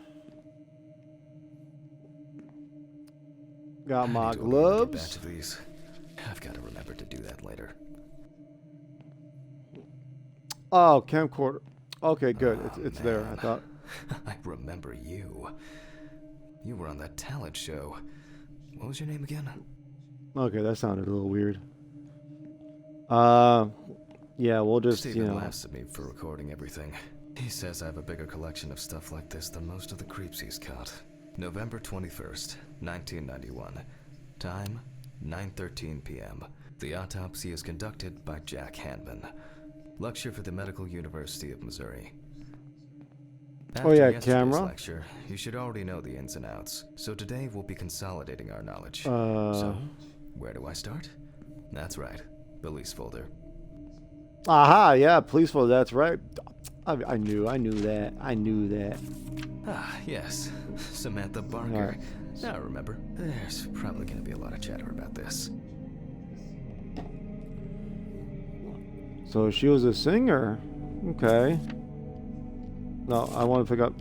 Got I my need to order another gloves. batch of these. I've got to remember to do that later. Oh, camcorder. Okay, good. It's there. I man. thought. I remember you. You were on that talent show. What was your name again? Okay, that sounded a little weird. Yeah, we'll just, Steven you know. laughs at me for recording everything. He says I have a bigger collection of stuff like this than most of the creeps he's caught. November 21st, 1991. Time, 9:13 p.m. The autopsy is conducted by Jack Hanman, lecturer for the Medical University of Missouri. Oh yeah, After yesterday's camera. lecture, you should already know the ins and outs. So today we'll be consolidating our knowledge. Uh. So, where do I start? That's right, police folder. Aha, yeah, police folder. That's right. I knew that. Ah, yes, Samantha Barker. Alright. Now remember, there's probably going to be a lot of chatter about this. So she was a singer. Okay. No, I want to pick up.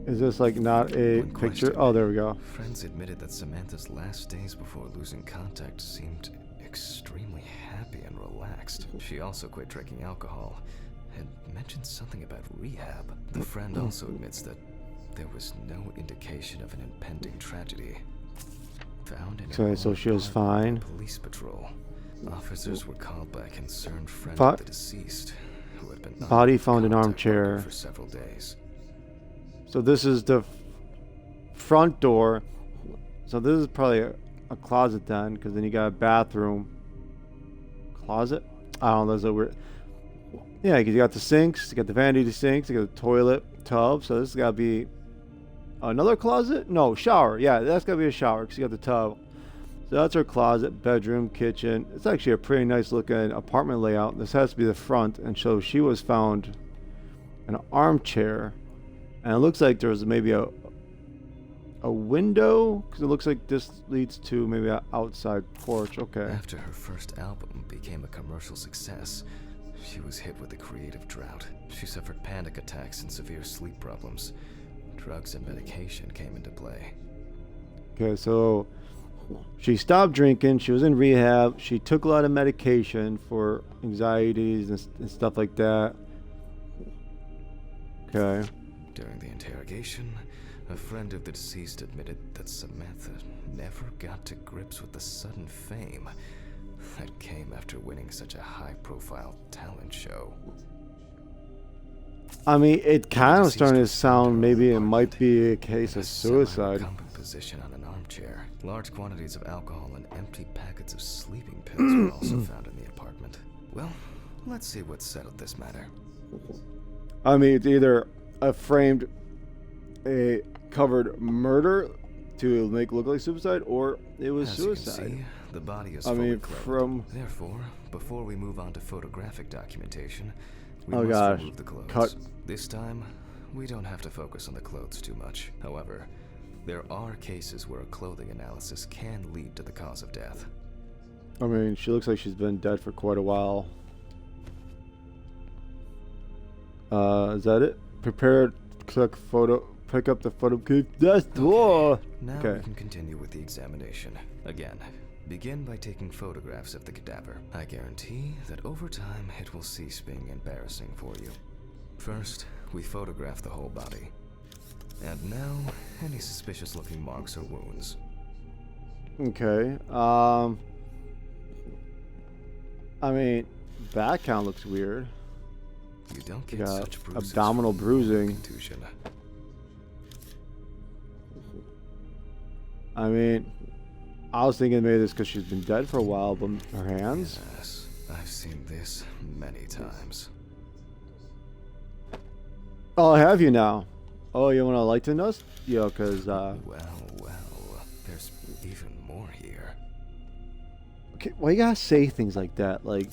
Is this like not a One picture? question. Oh, there we go. Friends admitted that Samantha's last days before losing contact seemed extremely happy and relaxed. She also quit drinking alcohol and mentioned something about rehab. The friend also admits that there was no indication of an impending tragedy. Found in her Okay, so own she was apartment by fine. Police patrol. Officers were called by a concerned friend Fi- of the deceased, who had been Body unable to found in contact armchair. Barker for several days. So this is the front door. So this is probably a closet then, because then you got a bathroom. Closet? I don't know. There's a weird. Yeah, 'cause you got the sinks, you got the vanity sinks, you got the toilet tub. So this has got to be another closet? No, shower. Yeah, that's got to be a shower because you got the tub. So that's her closet, bedroom, kitchen. It's actually a pretty nice looking apartment layout. This has to be the front, and so she was found in an armchair, and it looks like there was maybe a window because it looks like this leads to maybe an outside porch. Okay. After her first album became a commercial success, she was hit with a creative drought. She suffered panic attacks and severe sleep problems. Drugs and medication came into play. Okay, so she stopped drinking. She was in rehab. She took a lot of medication for anxieties and stuff like that. Okay. During the interrogation, a friend of the deceased admitted that Samantha never got to grips with the sudden fame that came after winning such a high-profile talent show. I mean, it kind of Deceased starting to was found sound in her maybe it apartment might be a case in of a suicide. semi-recumbent position on an armchair. Large quantities of alcohol and empty packets of sleeping pills were also found in the apartment. Well, let's see what settled this matter. I mean, it's either a covered murder to make it look like suicide, or it was As suicide. you can see, the body is I fully mean, clothed. from Therefore, before we move on to photographic documentation, we Oh must gosh, remove the clothes. cut. This time, we don't have to focus on the clothes too much. However, there are cases where a clothing analysis can lead to the cause of death. I mean, she looks like she's been dead for quite a while. Is that it? Prepare, click photo, pick up the photo. That's Now Okay. we can continue with the examination. Again, begin by taking photographs of the cadaver. I guarantee that over time it will cease being embarrassing for you. First, we photograph the whole body. And now, any suspicious looking marks or wounds. Okay. I mean, back count looks weird. You don't get Got such bruises abdominal from bruising. contusion. I mean, I was thinking maybe this because she's been dead for a while, but her hands. Yes, I've seen this many times. Oh, have you now? Oh, you want to lighten us? Yeah, because Well, there's even more here. okay, why you gotta say things like that? Like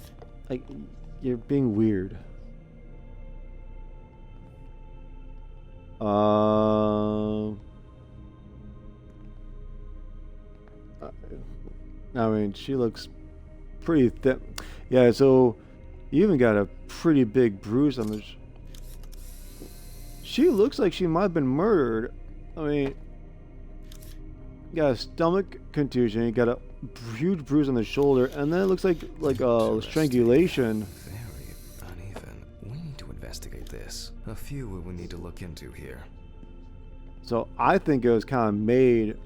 you're being weird. I mean, she looks pretty thin. Yeah, so you even got a pretty big bruise on the. She looks like she might have been murdered. I mean, you got a stomach contusion, you got a huge bruise on the shoulder, and then it looks like a Interesting. strangulation. Very uneven. We need to investigate this. A few we will need to look into here. So I think it was kind of made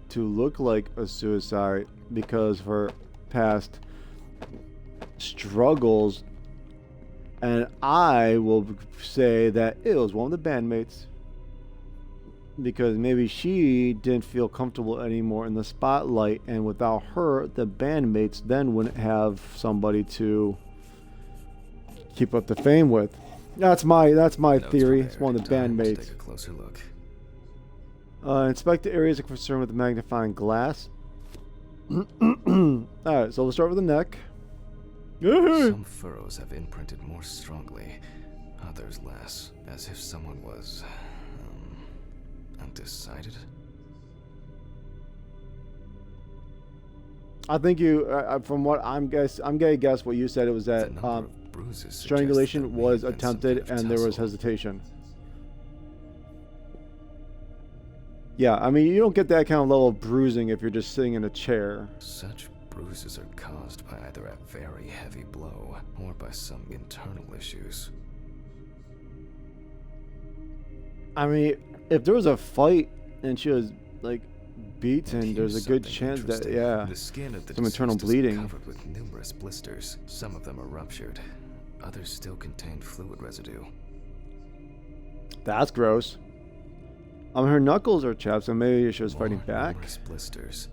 to look like a suicide because of her past struggles. And I will say that it was one of the bandmates. because maybe she didn't feel comfortable anymore in the spotlight, and without her, the bandmates then wouldn't have somebody to keep up the fame with. That's my Notes theory. were It's one of the there. Time to bandmates. take a closer look. Inspect the areas of concern with the magnifying glass. Alright, so we'll start with the neck. Some furrows have imprinted more strongly, others less, as if someone was undecided. I think you, from what I'm gonna guess what you said. It was The that number of bruises suggests there strangulation may was have been some attempted kind of and there was tussle. hesitation. Yeah, I mean, you don't get that kind of level of bruising if you're just sitting in a chair. Such bruises are caused by either a very heavy blow or by some internal issues. I mean, if there was a fight and she was like beaten, And there's here's a good something chance that interesting. The skin of the some internal deceased is bleeding. covered with numerous blisters. Some of them are ruptured. Others still contain fluid residue. That's gross. Her knuckles are chapped, so maybe she was fighting More back. numerous blisters.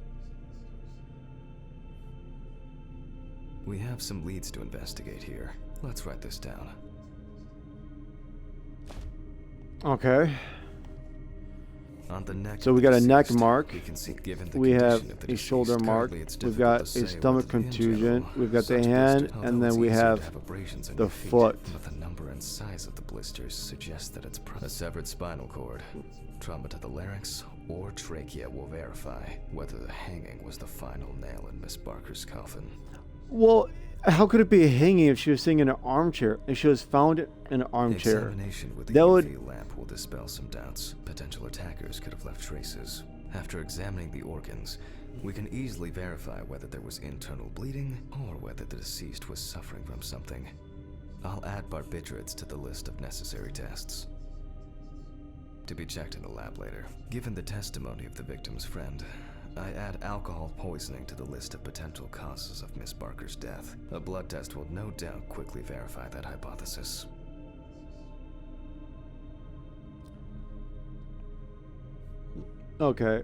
We have some leads to investigate here. Let's write this down. Okay. On the neck So of we the got a neck deceased, mark. we can see, given the We have condition of the a deceased, shoulder mark. currently it's We've difficult got to a say stomach whether in contusion. general, We've got the such hand, blisters, and although then it's we easier have to abrasions on the your feet, foot. but the number and size of the blisters suggests that it's a severed spinal cord. Trauma to the larynx or trachea will verify whether the hanging was the final nail in Miss Barker's coffin. Well, how could it be hanging if she was sitting in an armchair? If she was found in an armchair, Examination with the that UV would. lamp will dispel some doubts. Potential attackers could have left traces. After examining the organs, we can easily verify whether there was internal bleeding or whether the deceased was suffering from something. I'll add barbiturates to the list of necessary tests, to be checked in the lab later. Given the testimony of the victim's friend, I add alcohol poisoning to the list of potential causes of Miss Barker's death. A blood test will no doubt quickly verify that hypothesis. Okay.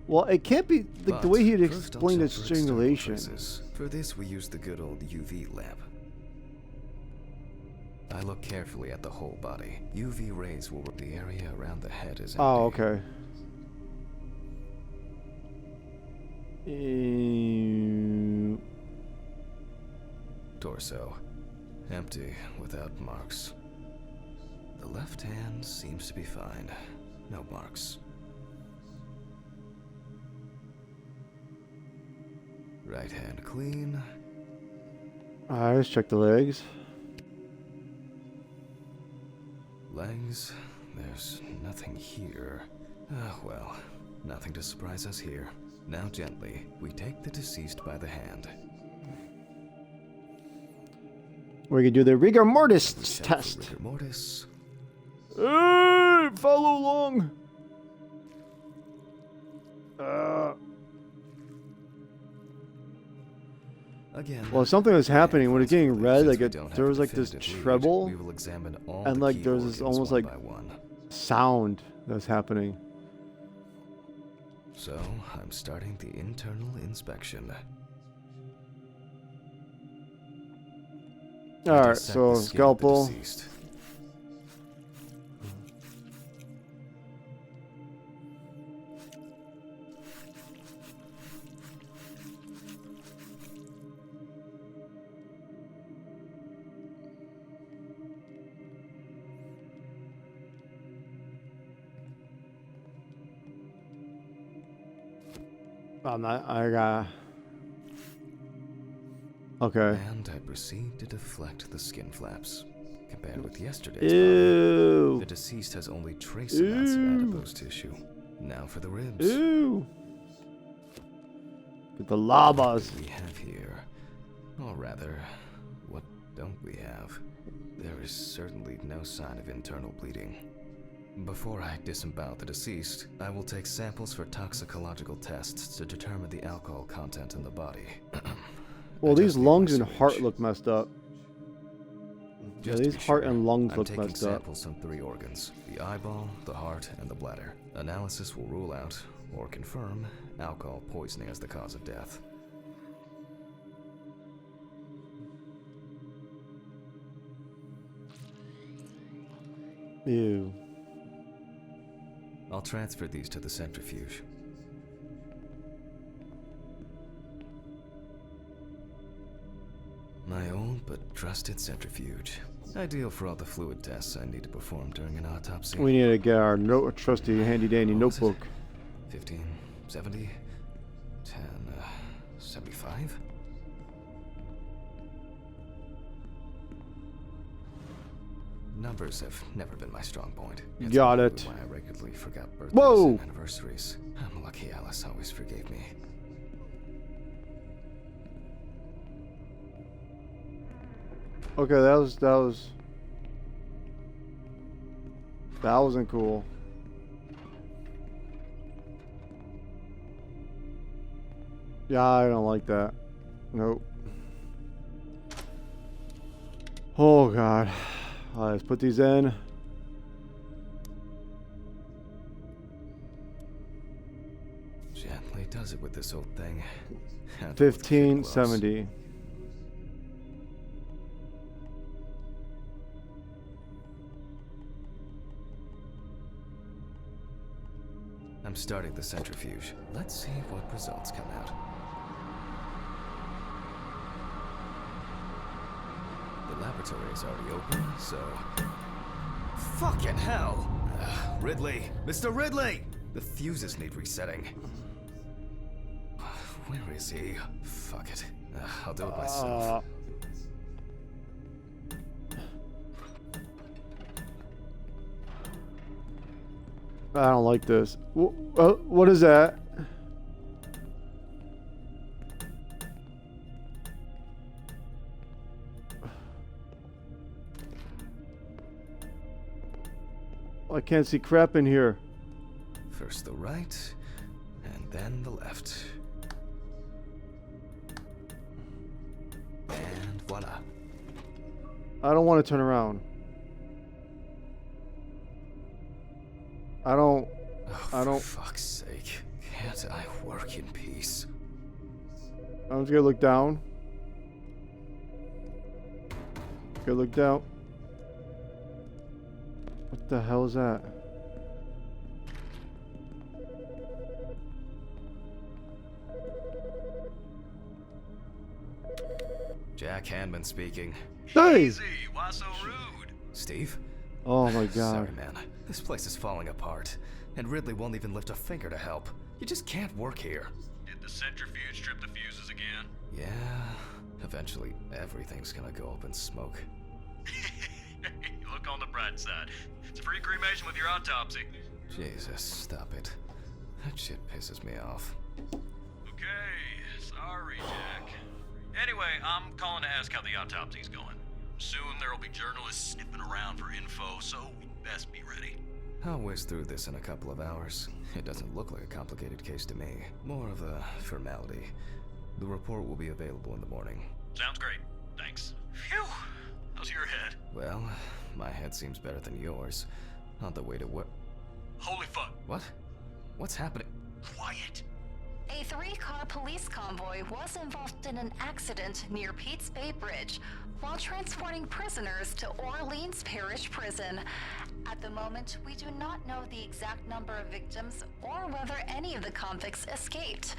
Well, it can't be like the way he had But first I'll explained check his for external strangulation. traces. For this, we use the good old UV lamp. I look carefully at the whole body. UV rays will the area around the head is empty. Oh, okay. Torso. Empty, without marks. The left hand seems to be fine. No marks. Right hand clean. Alright, let's check the legs. Legs. There's nothing here. Ah, well, nothing to surprise us here. Now gently, we take the deceased by the hand. We can do the rigor mortis We check for test. rigor mortis. Follow along. Again. Well, something was happening when it's getting red. Like Since we don't have there a was like this definitive lead, treble we will examine all and the like key there was this organs almost one like by one. sound that was happening. So, I'm starting the internal inspection. I All right, dissect so the skin of the scalpel. deceased. I'm not. I got. Okay. And I proceed to deflect the skin flaps. Compared with yesterday's body, Ew. the deceased has only trace amounts of adipose tissue. Now for the ribs. Ew. Get the labas. What do we have here? Or rather, what don't we have? There is certainly no sign of internal bleeding. Before I disembowel the deceased, I will take samples for toxicological tests to determine the alcohol content in the body. Well, I these just need lungs my and heart syringe. look messed up. Yeah, Just to these be heart sure, and lungs I'm look taking messed up. samples from 3 organs: the eyeball, the heart, and the bladder. Analysis will rule out or confirm alcohol poisoning as the cause of death. Ew. I'll transfer these to the centrifuge. My old but trusted centrifuge. Ideal for all the fluid tests I need to perform during an autopsy. We need to get our trusty handy dandy What was it? notebook. 15, 70, 10, 75? Numbers have never been my strong point. It's Got probably it. Why I regularly forgot birthdays Whoa! and anniversaries. I'm lucky Alice always forgave me. Okay, that wasn't cool. Yeah, I don't like that. Nope. Oh god. Alright, let's put these in. Gently does it with this old thing. Handle with 1570. I'm starting the centrifuge. Let's see what results come out. The laboratory is already open, so... Fucking hell! Ridley! Mr. Ridley! The fuses need resetting. Where is he? Fuck it. I'll do it myself. I don't like this. What is that? I can't see crap in here. First the right, and then the left. And voila. I don't want to turn around. I don't. For fuck's sake. Can't I work in peace? I'm just gonna look down. Gonna look down. What the hell is that? Jack Hanman speaking. Hey! Easy, why so rude? Steve? Oh my god. Sorry, man. This place is falling apart, and Ridley won't even lift a finger to help. You just can't work here. Did the centrifuge strip the fuses again? Yeah, eventually everything's gonna go up in smoke. Look on the bright side. It's a free cremation with your autopsy. Jesus, stop it. That shit pisses me off. Okay, sorry, Jack. Anyway, I'm calling to ask how the autopsy's going. Soon there'll be journalists sniffing around for info, so we best be ready. I'll whiz through this in a couple of hours. It doesn't look like a complicated case to me. More of a formality. The report will be available in the morning. Sounds great. Thanks. Phew. How's your head? Well, my head seems better than yours. On the way to what? Holy fuck. What? What's happening? Quiet. A 3-car police convoy was involved in an accident near Pete's Bay Bridge while transporting prisoners to Orleans Parish Prison. At the moment, we do not know the exact number of victims or whether any of the convicts escaped.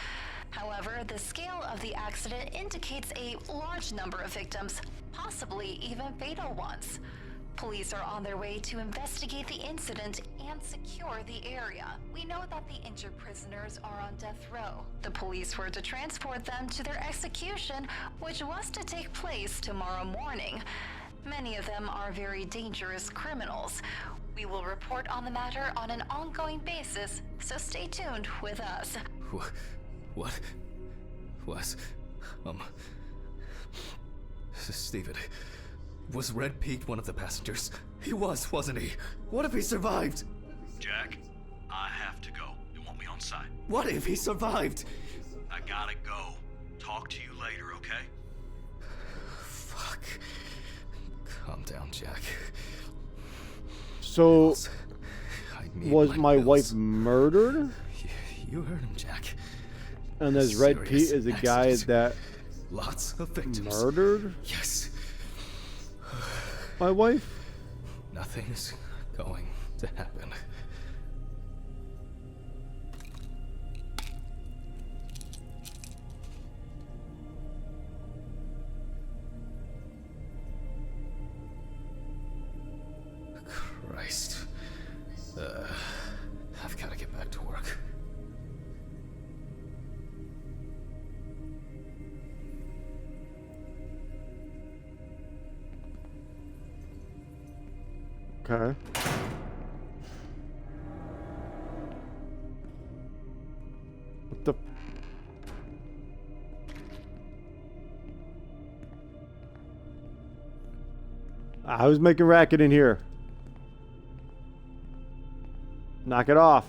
However, the scale of the accident indicates a large number of victims, possibly even fatal ones. Police are on their way to investigate the incident and secure the area. We know that the injured prisoners are on death row. The police were to transport them to their execution, which was to take place tomorrow morning. Many of them are very dangerous criminals. We will report on the matter on an ongoing basis, so stay tuned with us. What? Was... Steven... Was Red Pete one of the passengers? He was, wasn't he? What if he survived? Jack, I have to go. You want me on site? What if he survived? I gotta go. Talk to you later, okay? Fuck. Come down, Jack. So, I need was my pills. wife murdered? You heard him, Jack. And this Red Pete Serious is the guy accident. that Lots of victims. murdered Yes. my wife? Nothing's going to happen. Christ. I've got to get back to work. Okay. What the? I was making racket in here. Knock it off.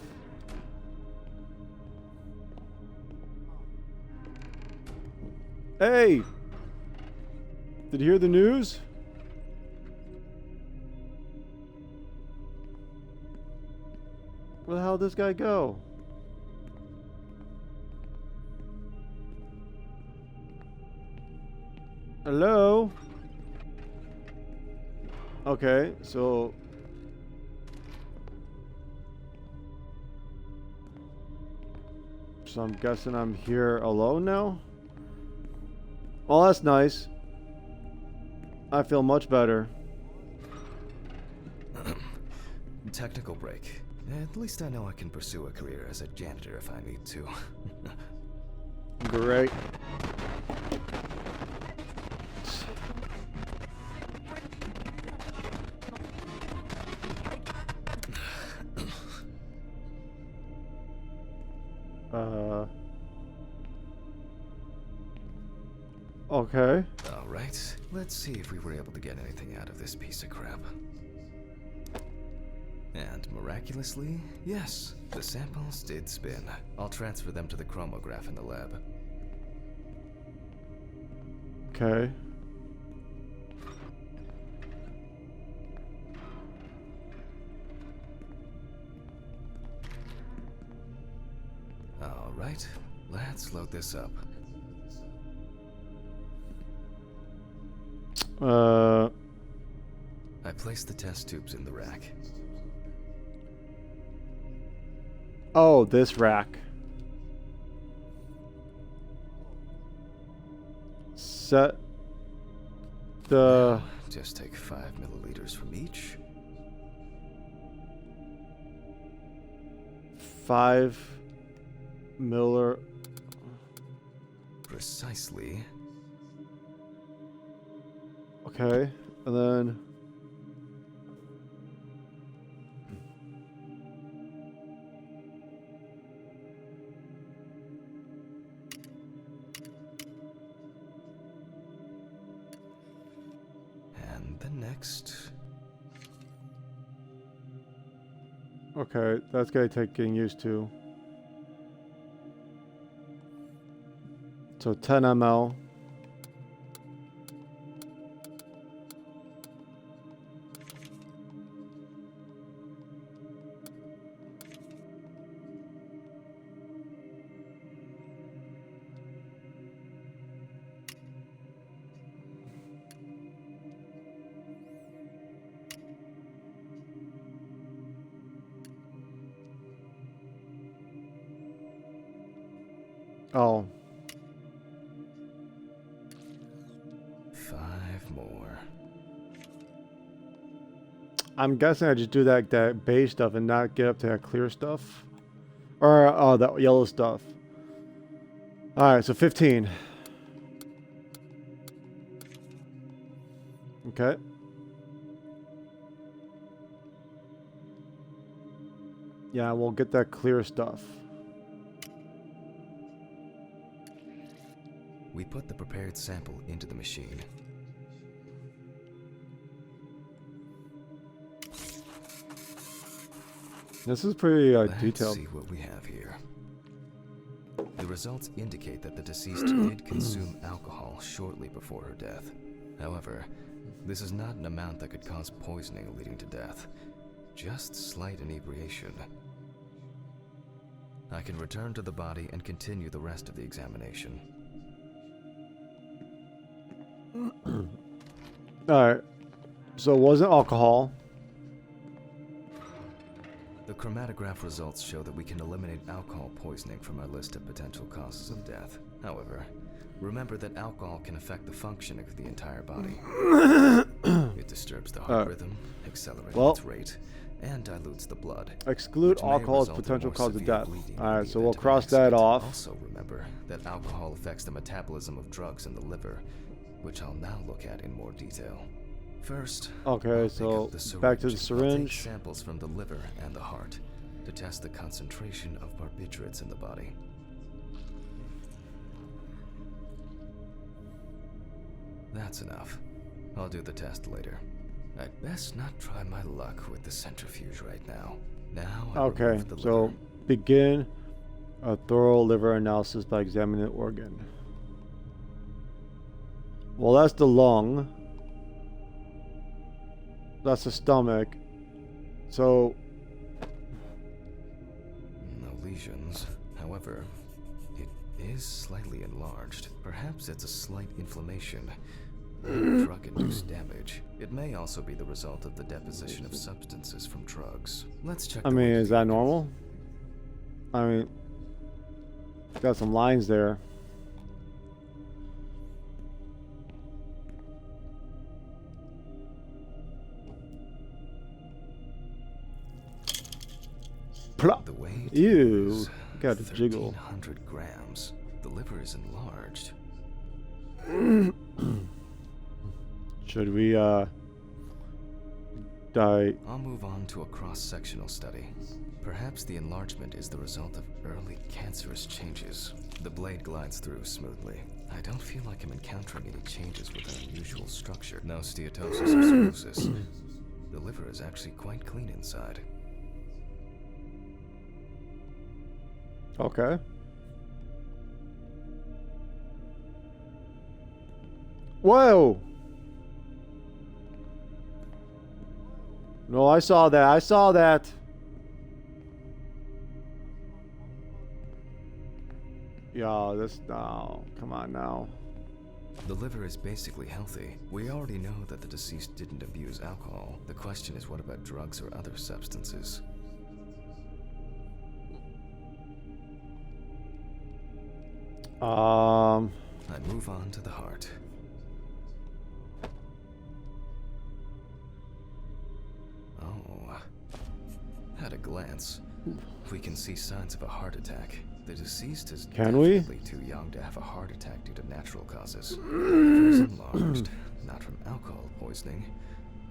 Hey! Did you hear the news? Where the hell did this guy go? Hello? Okay, so... So I'm guessing I'm here alone now? Well, that's nice. I feel much better. Technical break. At least I know I can pursue a career as a janitor if I need to. Great. Okay. Alright, let's see if we were able to get anything out of this piece of crap. And miraculously, yes, the samples did spin. I'll transfer them to the chromograph in the lab. Okay. Alright, let's load this up. I placed the test tubes in the rack. Oh, this rack. Set the... Just take 5 milliliters from each. 5 miller... Precisely. Okay, and then... And the next. Okay, that's gonna take getting used to. So 10 ml. Oh. 5 more. I'm guessing I just do that beige stuff and not get up to that clear stuff. Or, oh, that yellow stuff. Alright, so 15. Okay. Yeah, we'll get that clear stuff. We put the prepared sample into the machine. This is pretty Let's detailed. see what we have here. The results indicate that the deceased did consume alcohol shortly before her death. However, This is not an amount that could cause poisoning leading to death. Just slight inebriation. I can return to the body and continue the rest of the examination. Alright. So it wasn't alcohol. The chromatograph results show that we can eliminate alcohol poisoning from our list of potential causes of death. However, remember that alcohol can affect the functioning of the entire body. It disturbs the heart rhythm, accelerates its rate, and dilutes the blood. Exclude alcohol as potential cause of death. Alright, so we'll cross that off. Also remember that alcohol affects the metabolism of drugs in the liver, which I'll now look at in more detail. First, okay, so back to the syringe. I'll take samples from the liver and the heart to test the concentration of barbiturates in the body. That's enough. I'll do the test later. I'd best not try my luck with the centrifuge right now. Now I okay, remove the so liver. begin a thorough liver analysis by examining the organ. Well, that's the lung. That's the stomach. So no lesions. However, it is slightly enlarged. Perhaps it's a slight inflammation. Drug-induced damage. It may also be the result of the deposition of substances from drugs. Let's check. I mean, is that normal? I mean, got some lines there. Plop. The weight Ew, is got a jiggle. 1,300 grams. The liver is enlarged. Should we die? I'll move on to a cross-sectional study. Perhaps the enlargement is the result of early cancerous changes. The blade glides through smoothly. I don't feel like I'm encountering any changes with an unusual structure. No steatosis or cirrhosis. The liver is actually quite clean inside. Okay. Whoa! No, I saw that. I saw that. Yo, this. No, come on now. The liver is basically healthy. We already know that the deceased didn't abuse alcohol. The question is, what about drugs or other substances? I move on to the heart. Oh, at a glance, we can see signs of a heart attack. The deceased is definitely too young to have a heart attack due to natural causes. The liver is enlarged, not from alcohol poisoning,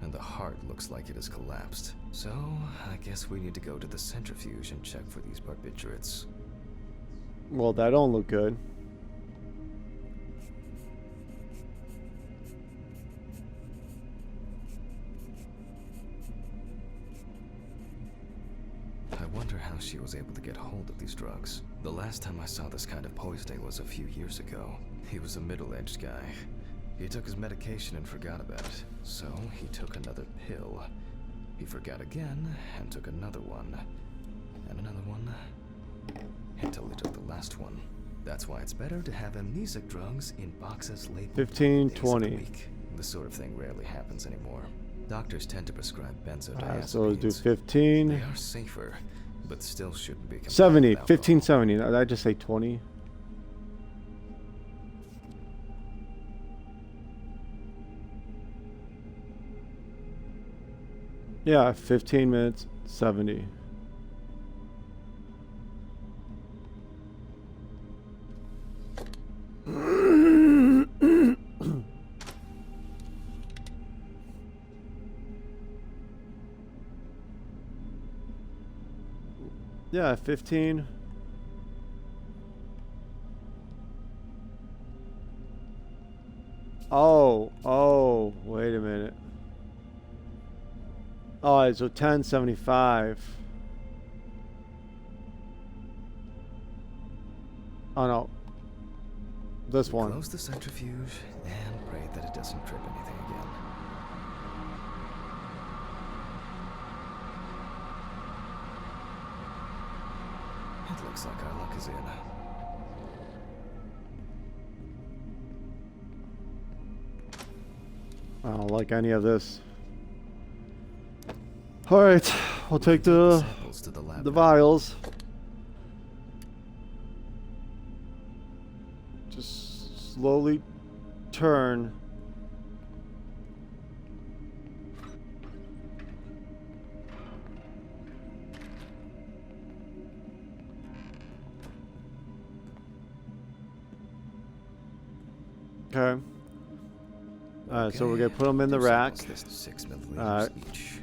and the heart looks like it has collapsed. So, I guess we need to go to the centrifuge and check for these barbiturates. Well, that don't look good. I wonder how she was able to get hold of these drugs. The last time I saw this kind of poisoning was a few years ago. He was a middle-aged guy. He took his medication and forgot about it, so he took another pill. He forgot again and took another one, and another one, until he took the last one. That's why it's better to have amnesic drugs in boxes labeled 15, days 20. of the week. This sort of thing rarely happens anymore. Doctors tend to prescribe benzodiazepines. So let's do 15. They are safer, but still shouldn't be. 70. With 15, alcohol. 70. Did I just say 20? Yeah, 15 minutes, 70. Yeah, 15. Oh, wait a minute. Oh, so 1075. Oh no. This one. Close the centrifuge and pray that it doesn't trip anything again. Looks like our luck is in. I don't like any of this. Alright, we'll take the Samples to the lab. the vials. Just slowly turn. Okay. Alright, so we're gonna put them in the Two rack. samples list 6 milliliters Alright. each.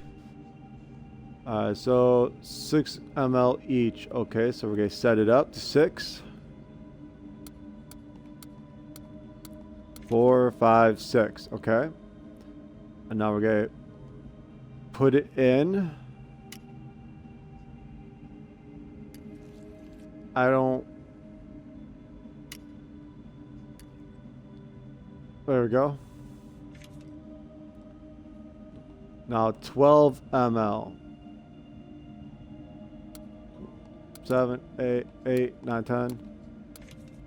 Alright, so 6 ml each. Okay, so we're gonna set it up to 6. 4, 5, 6. Okay. And now we're gonna put it in. I don't. There we go. Now 12 ml. 7, 8, 9, 10,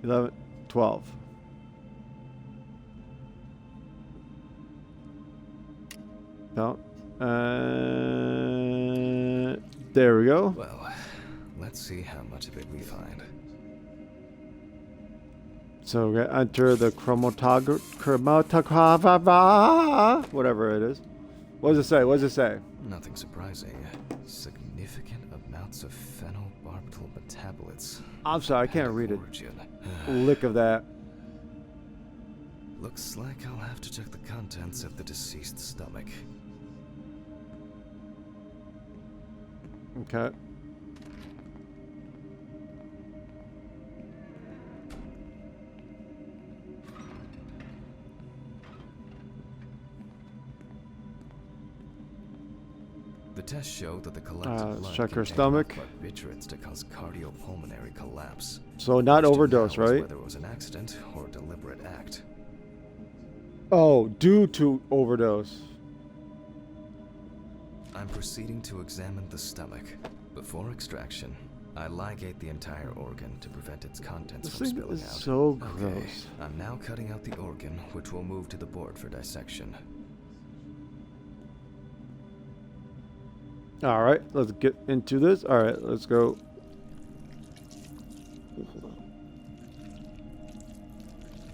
11, 12. No. There we go. Well, let's see how much of it we find. So we're gonna enter the chromatograph, whatever it is. What does it say? What does it say? Nothing surprising. Significant amounts of phenobarbital metabolites. I'm sorry, I can't read it. Origin. Lick of that. Looks like I'll have to check the contents of the deceased's stomach. Okay. The tests show that the collected let's blood check her contained stomach. enough barbiturates to cause cardiopulmonary collapse. So not Question overdose, now is right? whether it was an accident or a deliberate act. Oh, due to overdose. I'm proceeding to examine the stomach. Before extraction, I ligate the entire organ to prevent its contents This from thing spilling is out. so Okay, gross. I'm now cutting out the organ, which will move to the board for dissection. All right, let's get into this. All right, let's go.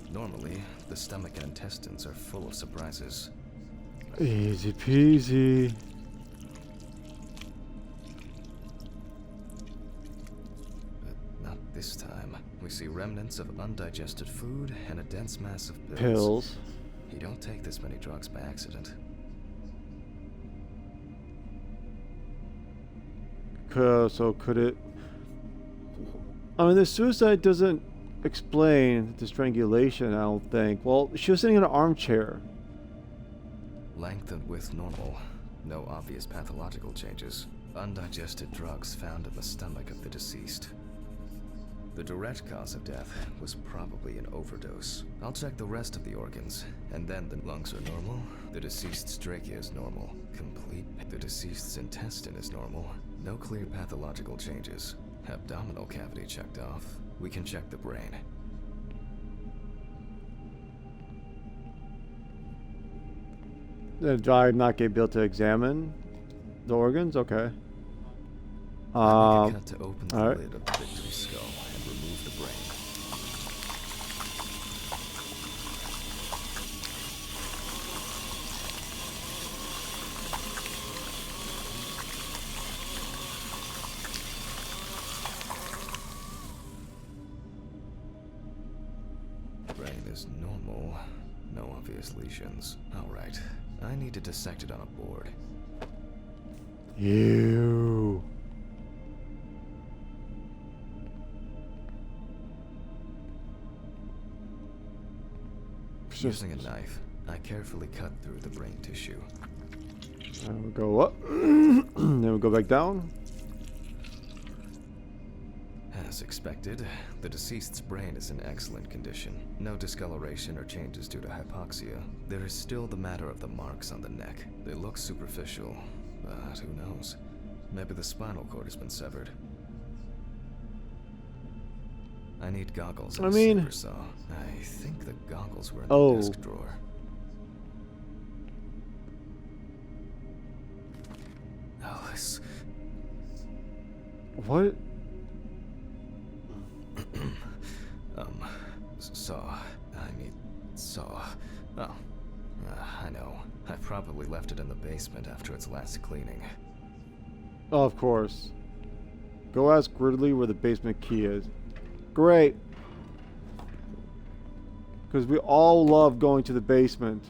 Normally, the stomach and intestines are full of surprises. Easy peasy. But not this time. We see remnants of undigested food and a dense mass of pills. Pills. You don't take this many drugs by accident. So could it? I mean, the suicide doesn't explain the strangulation. I don't think. Well, she was sitting in an armchair. Length and width normal. No obvious pathological changes. Undigested drugs found in the stomach of the deceased. The direct cause of death was probably an overdose. I'll check the rest of the organs, and then the lungs are normal. The deceased's trachea is normal. Complete. The deceased's intestine is normal. No clear pathological changes. Abdominal cavity checked off. We can check the brain. Do I not get built to examine the organs? Okay. Make a cut to open the alright. lid of the victim's skull and remove the brain. Brain is normal. No obvious lesions. Alright. I need to dissect it on a board. Ew. Using a knife, I carefully cut through the brain tissue. And we'll go up. Then we'll go back down. As expected, the deceased's brain is in excellent condition. No discoloration or changes due to hypoxia. There is still the matter of the marks on the neck. They look superficial, but who knows? Maybe the spinal cord has been severed. I need goggles and I a mean- saber saw. I think the goggles were in Oh. the desk drawer. Alice. What? Saw. I need saw. Oh. I know. I probably left it in the basement after its last cleaning. Oh, of course. Go ask Ridley where the basement key is. Great. Because we all love going to the basement.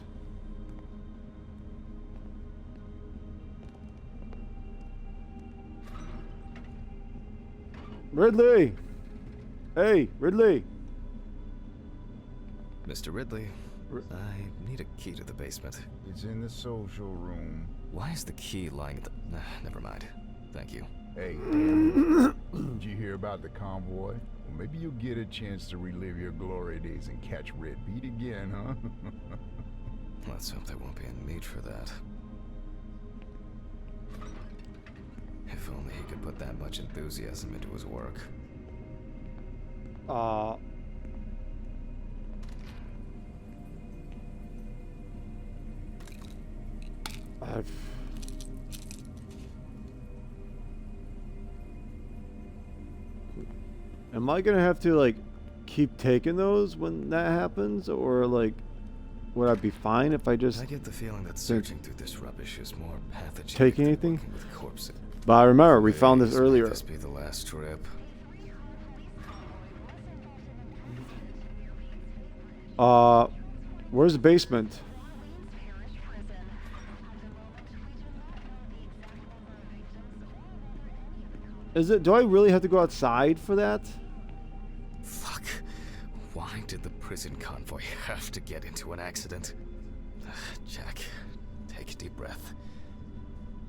Ridley! Hey, Ridley! Mr. Ridley, I need a key to the basement. It's in the social room. Why is the key lying at the... never mind. Thank you. Hey, damn. Did you hear about the convoy? Well, maybe you'll get a chance to relive your glory days and catch Red Pete again, huh? Let's hope there won't be a need for that. If only he could put that much enthusiasm into his work. Am I gonna have to like keep taking those when that happens, or like would I be fine if I just I get the feeling that searching through this rubbish is more pathogenic take than anything? working with corpses. But I remember we found this Please, may earlier. This be the last trip. Where's the basement? Is it? Do I really have to go outside for that? Fuck. Why did the prison convoy have to get into an accident? Jack, take a deep breath.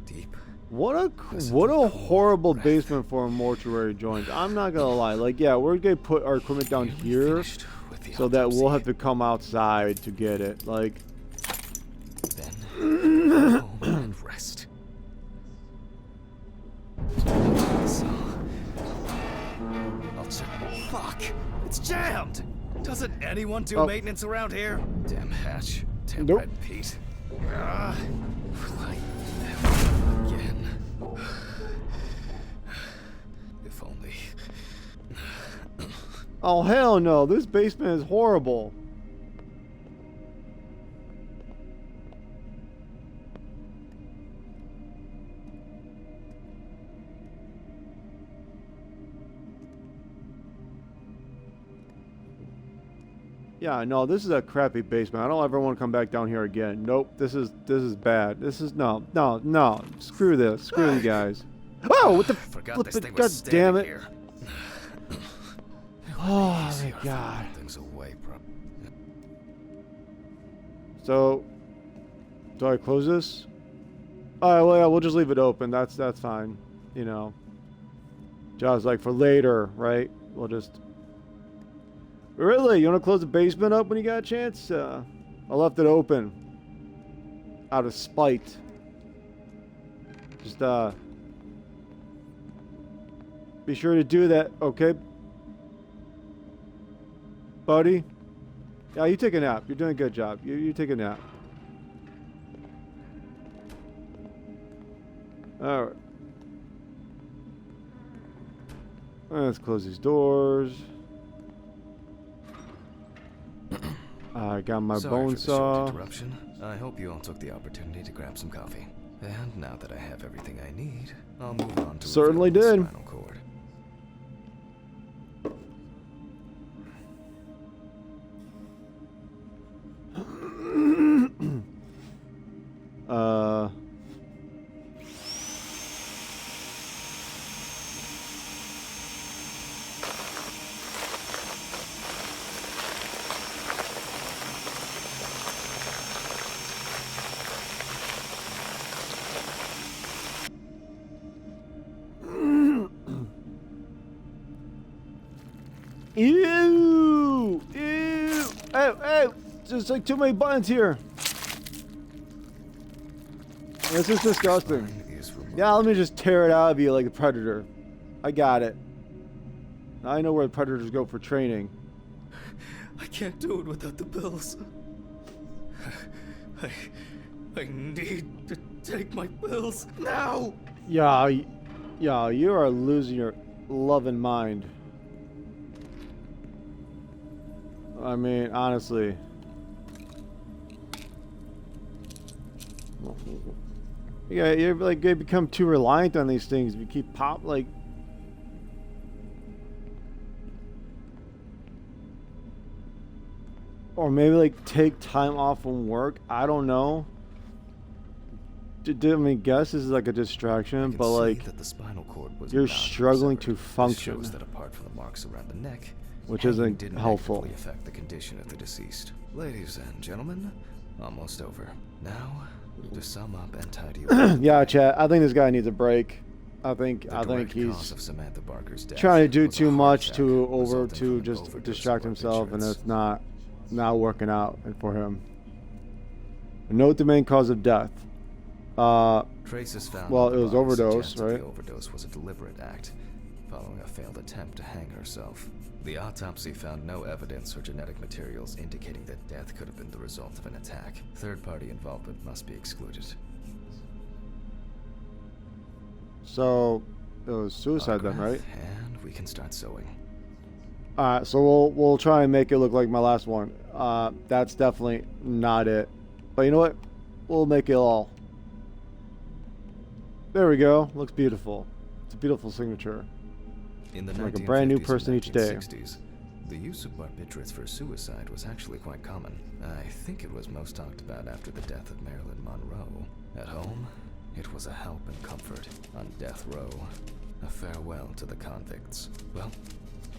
Deep. What a Listen what to a the horrible breath. basement for a mortuary joint. I'm not gonna lie. Like, yeah, we're gonna put our equipment down We here finished with the so that we'll autopsy. have to come outside to get it. Like, Then go home and rest. I'll check. Fuck! It's jammed! Doesn't anyone do Oh. maintenance around here? Damn hatch. Damn Nope. Red Pete. Like never again. If only. oh hell no! This basement is horrible. Yeah, no, this is a crappy basement. I don't ever want to come back down here again. Nope, this is bad. This is no. Screw this. Screw you guys. Oh, what the Forgot this flip thing it? God was damn standing it! here. Oh Easier my if I god. put things away, bro. So, do I close this? Alright, well, yeah, we'll just leave it open. That's fine. You know. John's like, for later, right? We'll just... Really? You want to close the basement up when you got a chance? I left it open. Out of spite. Just, be sure to do that, okay? Buddy? Yeah, you take a nap. You're doing a good job. You take a nap. Alright. Let's close these doors. I got my Sorry bone for the short saw. interruption. I hope you all took the opportunity to grab some coffee. And now that I have everything I need, I'll move on to Certainly reveal the did. spinal cord. uh... Ew! Ew! Hey! There's like too many buttons here. This is disgusting. Spine is removed. Yeah, let me just tear it out of you like a predator. I got it. Now I know where predators go for training. I can't do it without the pills. I need to take my pills now. Yeah, yeah, you are losing your loving mind. I mean, honestly. Yeah, you're like they become too reliant on these things. If you keep like. Or maybe like take time off from work. I don't know. I mean, guess this is like a distraction, but like that the spinal cord was you're struggling to This function, shows that apart from the marks around the neck, which hanging isn't didn't helpful. negatively affect the condition of the deceased. Ladies and gentlemen, almost over. Now, to sum up and tidy up. Yeah, chat. I think this guy needs a break. I think cause he's of Samantha Barker's death trying to do was a too heart much attack to resulting from an just overdose distract of himself, and barbiturates. it's not working out for him. Note the main cause of death. Traces found well, on the it was body overdose, suggest that right? The overdose was a deliberate act, following a failed attempt to hang herself. The autopsy found no evidence or genetic materials indicating that death could have been the result of an attack. Third-party involvement must be excluded. So it was suicide then, right? And we can start sewing. All right, so we'll try and make it look like my last one. That's definitely not it. But you know what? We'll make it all. There we go. Looks beautiful. It's a beautiful signature. In the Like a brand new 1950s person and each day. 1960s, the use of barbiturates for suicide was actually quite common. I think it was most talked about after the death of Marilyn Monroe. At home, it was a help and comfort. On death row, a farewell to the convicts. Well,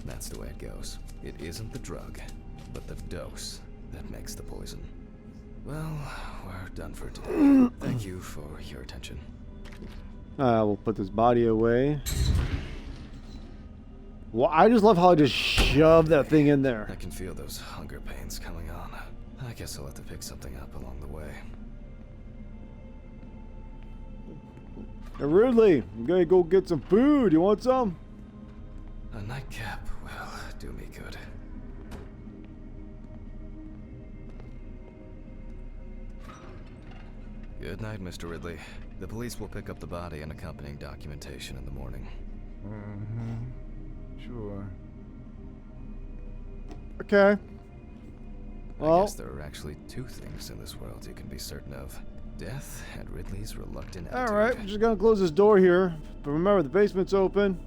that's the way it goes. It isn't the drug, but the dose that makes the poison. Well, we're done for today. Thank you for your attention. We'll put this body away. Well, I just love how I just shoved that thing in there. I can feel those hunger pains coming on. I guess I'll have to pick something up along the way. Hey, Ridley, I'm gonna go get some food. You want some? A nightcap will do me good. Good night, Mr. Ridley. The police will pick up the body and accompanying documentation in the morning. Sure. Okay. I Well, guess there are actually two things in this world you can be certain of. Death and Ridley's reluctant attitude. all right. We're just gonna close this door here. But remember, the basement's open.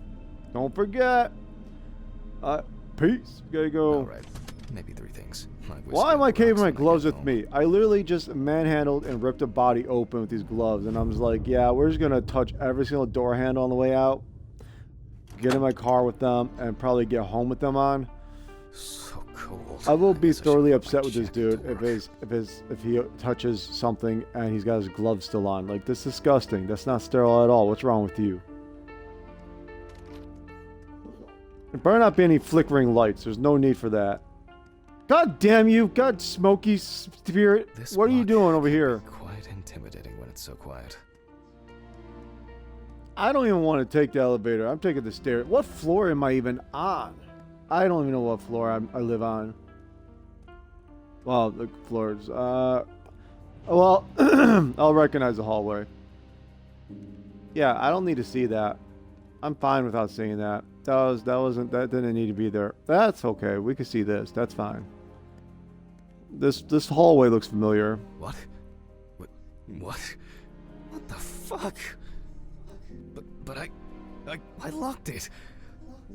Don't forget. Peace. Gotta go. All right. Maybe three things. Why am I carrying my gloves with me? I literally just manhandled and ripped a body open with these gloves, and I'm just like, yeah, we're just gonna touch every single door handle on the way out, get in my car with them, and probably get home with them on. So cold. I will be guess I should thoroughly put my upset with this jacket dude to if he touches something and he's got his gloves still on. Like, this is disgusting. That's not sterile at all. What's wrong with you? There better not be any flickering lights. There's no need for that. God damn you! God, smoky spirit! This What are you block doing over can here? be quite intimidating when it's so quiet. I don't even want to take the elevator. I'm taking the stairs. What floor am I even on? I don't even know what floor I live on. Well, the floors. Well, I'll recognize the hallway. Yeah, I don't need to see that. I'm fine without seeing that. That didn't need to be there. That's okay. We can see this. That's fine. This hallway looks familiar. What? What? What the fuck? But I locked it.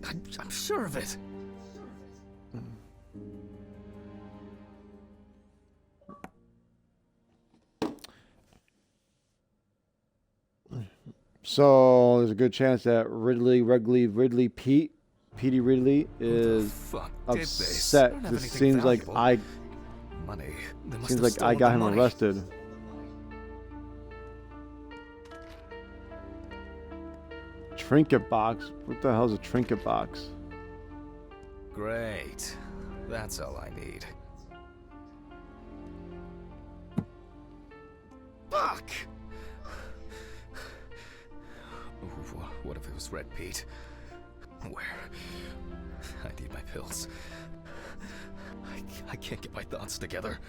I'm sure of it. So there's a good chance that Petey Ridley is Fuck did this? upset. I don't have This anything seems like valuable. Money. They must seems have like I stolen got the him money. arrested. Trinket box? What the hell's a trinket box? Great. That's all I need. Fuck! What if it was Red Pete? I need my pills. I can't get my thoughts together.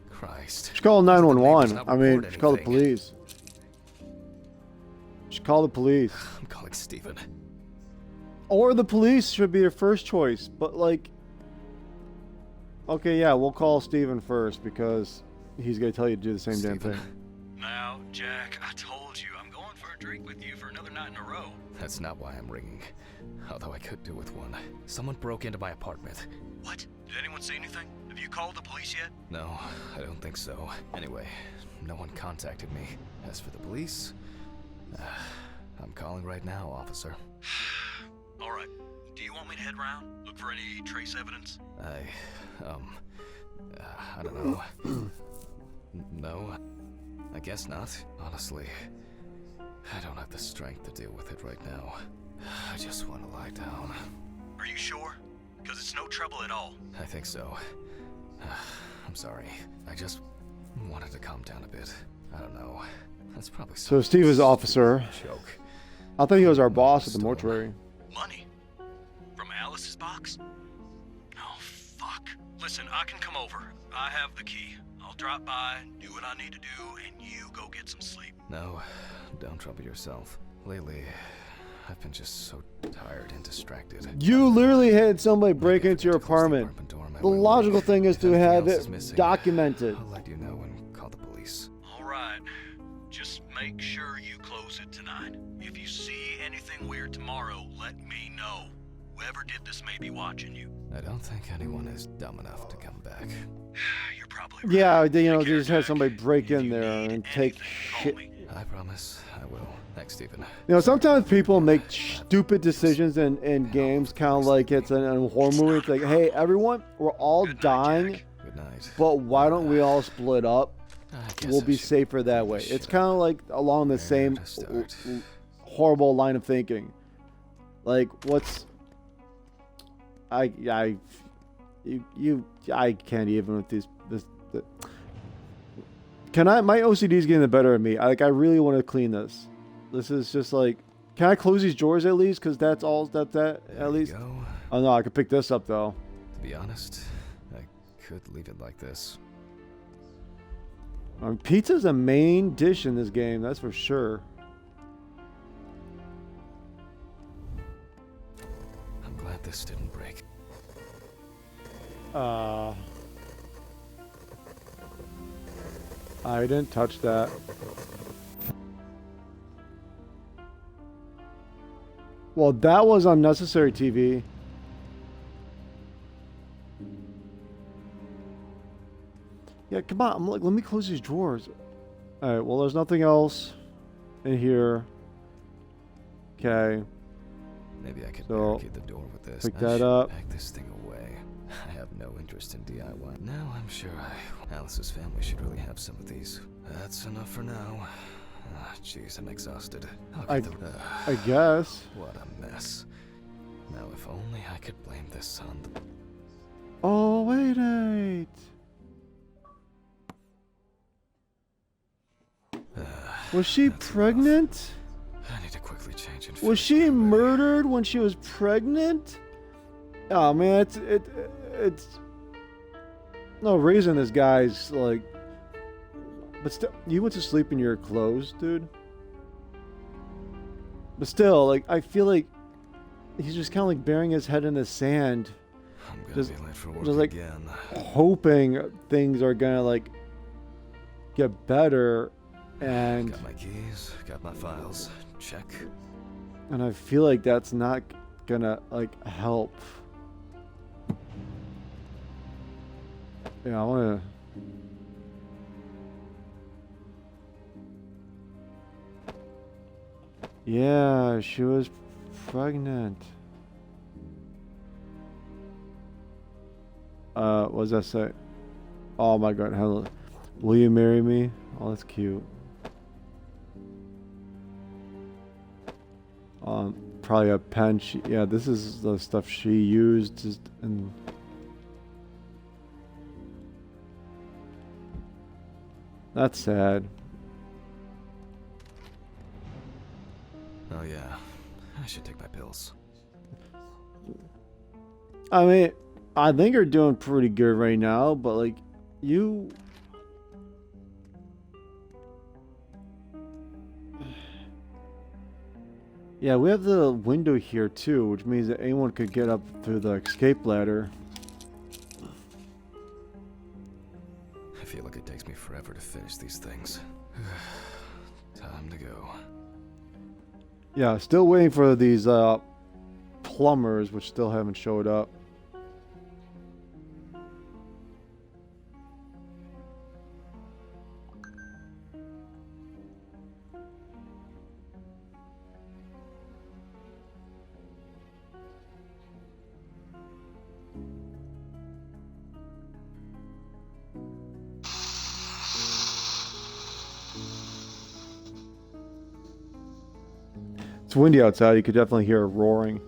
Christ. She called The neighbors 911. not I mean, report she called the anything. police. She called the police. I'm calling Steven. Or the police should be your first choice. But, like... Okay, yeah, we'll call Steven first because he's going to tell you to do the same damn Steven. thing. Now, Jack, I told you, I'm going for a drink with you for another night in a row. That's not why I'm ringing. Although I could do with one. Someone broke into my apartment. What? Did anyone see anything? Have you called the police yet? No, I don't think so. Anyway, no one contacted me. As for the police, I'm calling right now, officer. All right. Do you want me to head around? Look for any trace evidence? I don't know. No, I guess not. Honestly, I don't have the strength to deal with it right now. I just want to lie down. Are you sure? Because it's no trouble at all. I think so. I'm sorry. I just wanted to calm down a bit. I don't know. That's probably So Steve is officer. joke. I thought he was our boss at the mortuary. Money? From Alice's box? Oh, fuck. Listen, I can come over. I have the key. I'll drop by, do what I need to do, and you go get some sleep. No, don't trouble yourself. Lately, I've been just so tired and distracted. You literally had somebody break Maybe I into your forgot to close the apartment. door on my The way away. logical thing is If to anything have else it is missing, documented. I'll let you know and call the police. All right. Just make sure you close it tonight. If you see anything weird tomorrow, let me know. Whoever did this may be watching you. I don't think anyone is dumb enough to come back. You're probably right. Yeah, they, Take they care, just had Jack. somebody break If in you there need and take anything, call shit. me. I promise I will. Thanks, Stephen. You know, sometimes people make stupid decisions in games, kind of like it's in a horror movie. It's like, hey, everyone, we're all Good night, dying, Jack. Good night. but why don't we all split up? I guess We'll I be should safer that probably way. It's shut kind of like along the Where same to start? horrible line of thinking. Like, what's I can't even with this. Can I? My OCD is getting the better of me. I really want to clean this. This is just like, can I close these drawers at least? Because that's all. There There at you least. go. Oh no, I could pick this up though. To be honest, I could leave it like this. Pizza's a main dish in this game. That's for sure. I'm glad this didn't break. I didn't touch that. Well, that was unnecessary TV. Yeah, come on. I'm like, let me close these drawers. All right. Well, there's nothing else in here. Okay. Maybe I could So, barricade the door with this. pick I that should up. pack this thing away. I have no interest in DIY. Now I'm sure Alice's family should really have some of these. That's enough for now. Jeez, I'm exhausted. I'll get I guess. What a mess. Now, if only I could blame this on the... Oh, wait. Was she That's enough. pregnant? I need to quickly change and Was finish she getting ready. murdered when she was pregnant? Oh man, it's no reason this guy's like. But still, you went to sleep in your clothes, dude. But still, like I feel like he's just kind of like burying his head in the sand, I'm gonna just- be late for work just like- again. hoping things are gonna like get better, and Got my keys, got my files. Check. and I feel like that's not gonna like help. Yeah, I wanna. Yeah, she was pregnant. What does that say? Oh my god, hello. Will you marry me? Oh, that's cute. Probably a pen. Yeah, this is the stuff she used. And That's sad. Oh yeah, I should take my pills. I mean, I think you're doing pretty good right now, but like, you... Yeah, we have the window here too, which means that anyone could get up through the escape ladder. I feel like it takes me forever to finish these things. Time to go. Yeah, still waiting for these plumbers, which still haven't showed up. It's windy outside. You could definitely hear it roaring.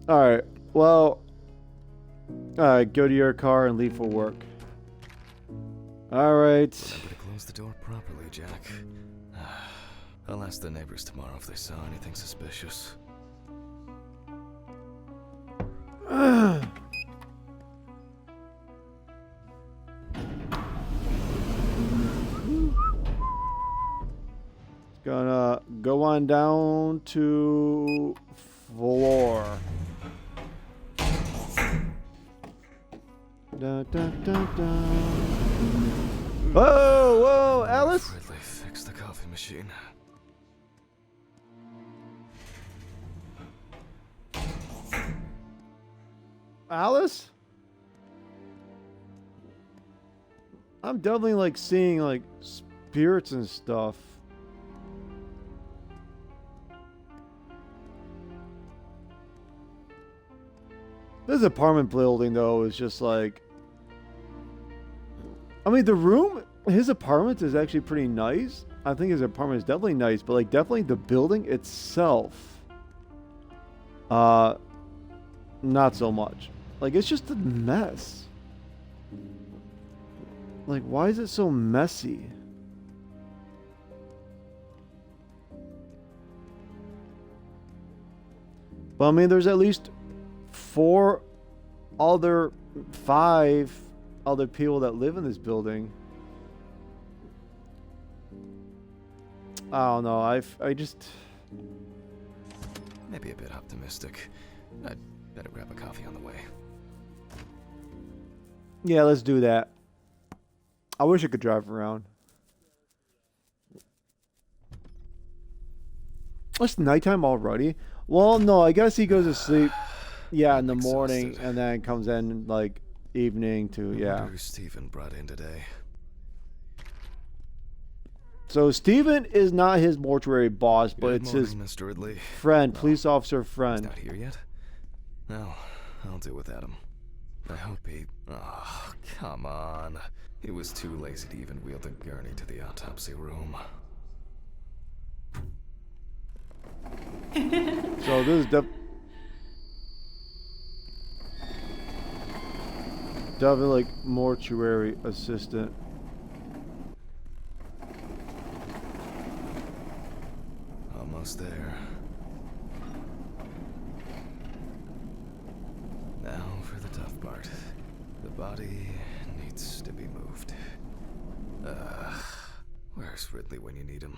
Alright, well... Alright, go to your car and leave for work. Alright. Remember to close the door properly, Jack. I'll ask the neighbors tomorrow if they saw anything suspicious. Gonna go on down to floor. Da, da, da, da. Whoa, whoa, Alice? Ridley, fix the coffee machine. Alice? I'm definitely like seeing like spirits and stuff. This apartment building though is just like, I mean the room, his apartment is actually pretty nice. I think his apartment is definitely nice, but like definitely the building itself, not so much. Like it's just a mess. Like why is it so messy? But I mean there's at least 5 other people that live in this building. I don't know. I just Maybe a bit optimistic. I'd better grab a coffee on the way. Yeah, let's do that. I wish I could drive around. It's nighttime already. Well, no, I guess he goes to sleep. Yeah, in the morning, Exhausted. and then comes in like evening to I yeah. wonder who Stephen brought in today. So Steven is not his mortuary boss, but Good it's morning, his Mr. Ridley. friend, No, police officer He's friend. not here yet? No, I'll deal with Adam. I hope he... Oh, come on. He was too lazy to even wheel the gurney to the autopsy room. So this is definitely like mortuary assistant. Almost there. Now for the tough part. The body needs to be moved. Where's Ridley when you need him?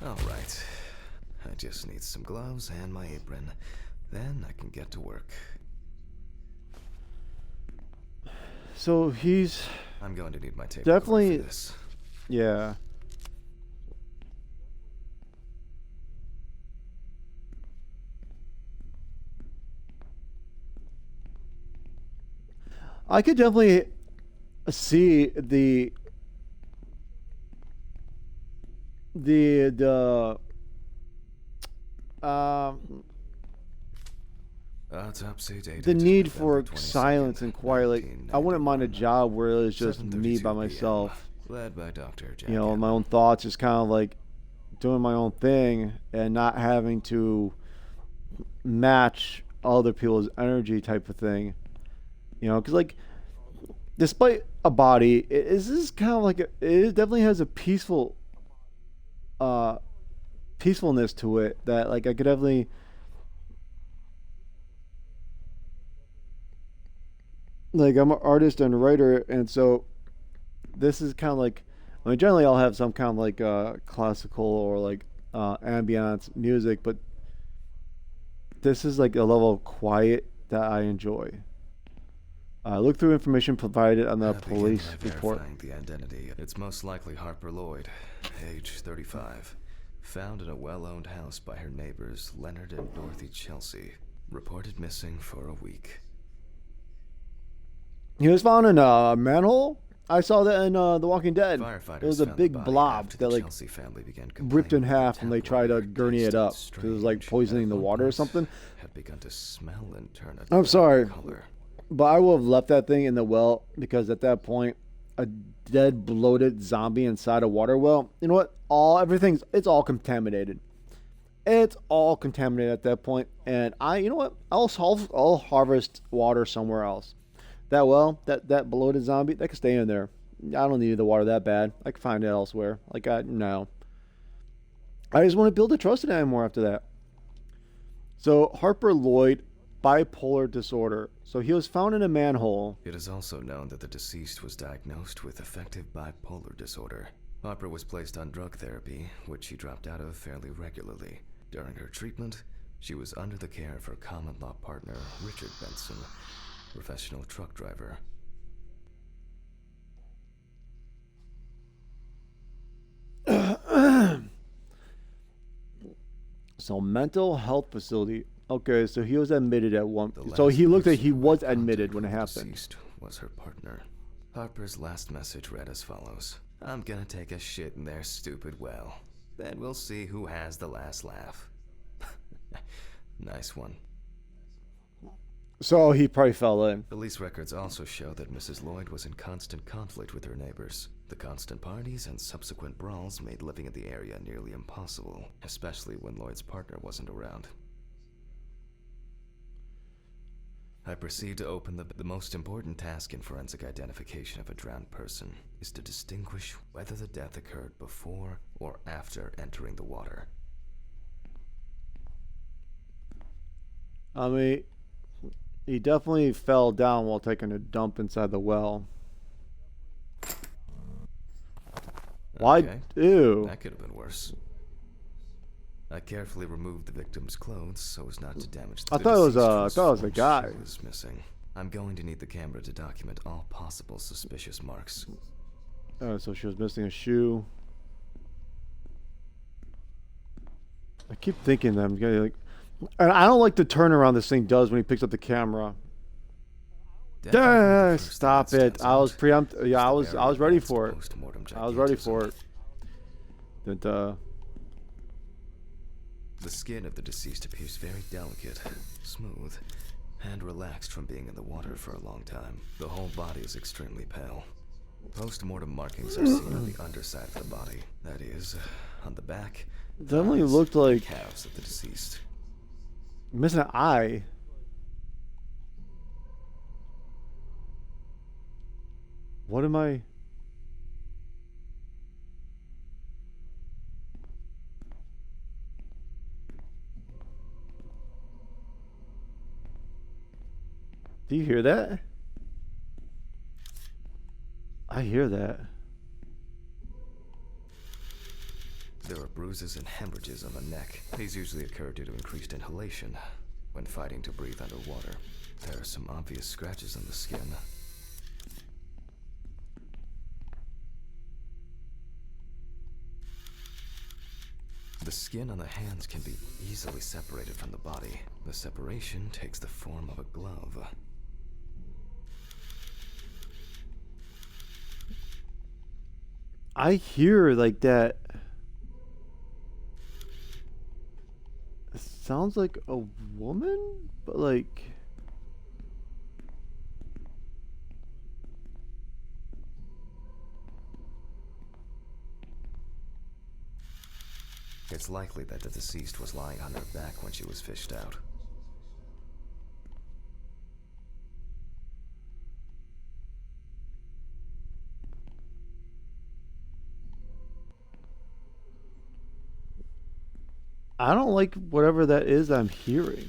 Alright. I just need some gloves and my apron. Then I can get to work. So he's I'm going to need my tape definitely, for this. yeah. I could definitely see the Autopsy dated the need November for 22nd, silence and quiet. Like I wouldn't mind a 1991. job where it's just me 7:32 by PM, myself. led by Dr. Jack You know, my Campbell. own thoughts, just kind of like doing my own thing and not having to match other people's energy type of thing. You know, because like despite a body, this is kind of like it definitely has a uh, peacefulness to it that like I could definitely like I'm an artist and a writer, and so this is kind of like I mean generally I'll have some kind of like classical or like ambiance music, but this is like a level of quiet that I enjoy. Look through information provided on the I begin police by report. verifying the identity. It's most likely Harper Lloyd, age 35, found in a well-owned house by her neighbors Leonard and Dorothy Chelsea. Reported missing for a week. He was found in a manhole. I saw that in The Walking Dead. Firefighters It was a found the big body blob after that the like Chelsea family began ripped in complaining that half, and they tap tried to water gurney it tasted up. It was like strange. poisoning the At one water or point, something. Had begun to smell and turn a I'm dark sorry. color. But I would have left that thing in the well because at that point, a dead, bloated zombie inside a water well. You know what? It's all contaminated. It's all contaminated at that point. And you know what? I'll harvest water somewhere else. That well, that bloated zombie, that can stay in there. I don't need the water that bad. I can find it elsewhere. No. I just want to build a trust in it anymore after that. So Harper Lloyd, bipolar disorder. So he was found in a manhole. It is also known that the deceased was diagnosed with affective bipolar disorder. Harper was placed on drug therapy, which she dropped out of fairly regularly. During her treatment, she was under the care of her common law partner, Richard Benson, professional truck driver. So mental health facility. Okay, so he was admitted at one. The So last he looked like person he who was had admitted contact when it with the happened. deceased was her partner. Harper's last message read as follows: "I'm gonna take a shit in their stupid well. Then we'll see who has the last laugh." Nice one. So he probably fell in. Police records also show that Mrs. Lloyd was in constant conflict with her neighbors. The constant parties and subsequent brawls made living in the area nearly impossible, especially when Lloyd's partner wasn't around. I proceed to open the most important task in forensic identification of a drowned person is to distinguish whether the death occurred before or after entering the water. I mean, he definitely fell down while taking a dump inside the well. Why? Okay. Ew. That could have been worse. I carefully removed the victim's clothes so as not to damage the I thought it was deceased a guy. she was missing. I'm going to need the camera to document all possible suspicious marks. So she was missing a shoe. I keep thinking that I'm getting like, and I don't like the turnaround this thing does when he picks up the camera. Definitely the first thing Stop that it! stands I was out preempt. is Yeah, I the was very ready advanced for it. postmortem I was ready gigantism. for it. That The skin of the deceased appears very delicate, smooth, and relaxed from being in the water for a long time. The whole body is extremely pale. Post-mortem markings are seen on the underside of the body. That is, on the back, definitely thighs, looked and like calves of the deceased. missing an eye. What am I? Do you hear that? I hear that. There are bruises and hemorrhages on the neck. These usually occur due to increased inhalation when fighting to breathe underwater. There are some obvious scratches on the skin. The skin on the hands can be easily separated from the body. The separation takes the form of a glove. I hear like that. It sounds like a woman, but like. It's likely that the deceased was lying on her back when she was fished out. I don't like whatever that is I'm hearing.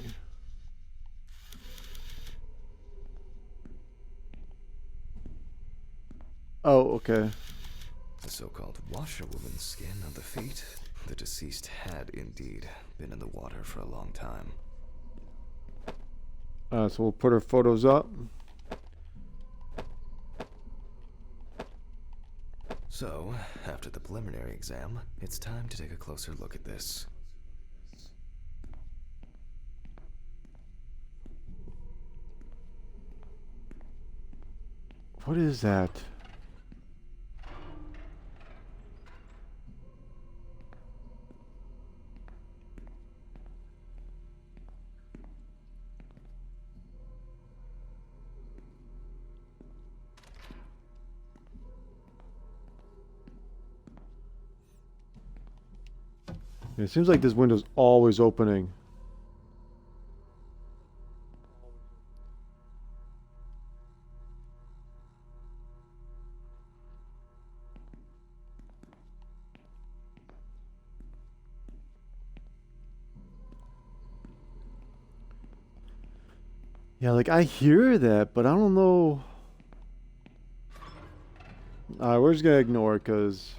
Oh, okay. The so-called washerwoman's skin on the feet. The deceased had indeed been in the water for a long time. So we'll put her photos up. So, after the preliminary exam, it's time to take a closer look at this. What is that? It seems like this window's always opening. Yeah, like I hear that, but I don't know. We're just gonna ignore it because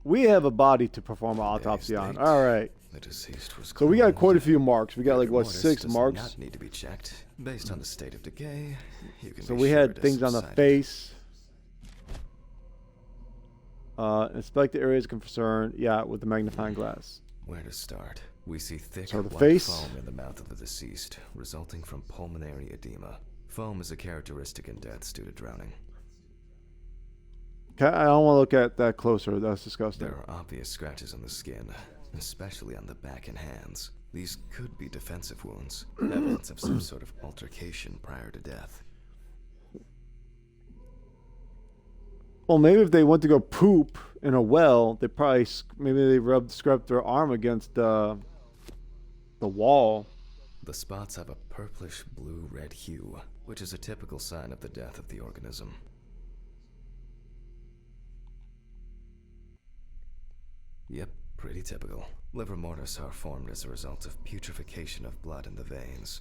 we have a body to perform an autopsy on. All right. The deceased was So we got cold. quite a few marks. We got like what, Mortis 6 does marks? Not need to be checked based on the state of decay. You can So be we sure had it is things on the subsided. face. Inspect the areas of concern. Yeah, with the magnifying glass. Where to start? We see thick So the white face. foam in the mouth of the deceased, resulting from pulmonary edema. Foam is a characteristic in deaths due to drowning. Okay, I don't want to look at that closer. That's disgusting. There are obvious scratches on the skin, especially on the back and hands. These could be defensive wounds, evidence of some sort of altercation prior to death. Well, maybe if they went to go poop in a well, they probably maybe they scrubbed their arm against the wall. The spots have a purplish blue-red hue, which is a typical sign of the death of the organism. Yep, pretty typical. Liver mortis are formed as a result of putrefaction of blood in the veins.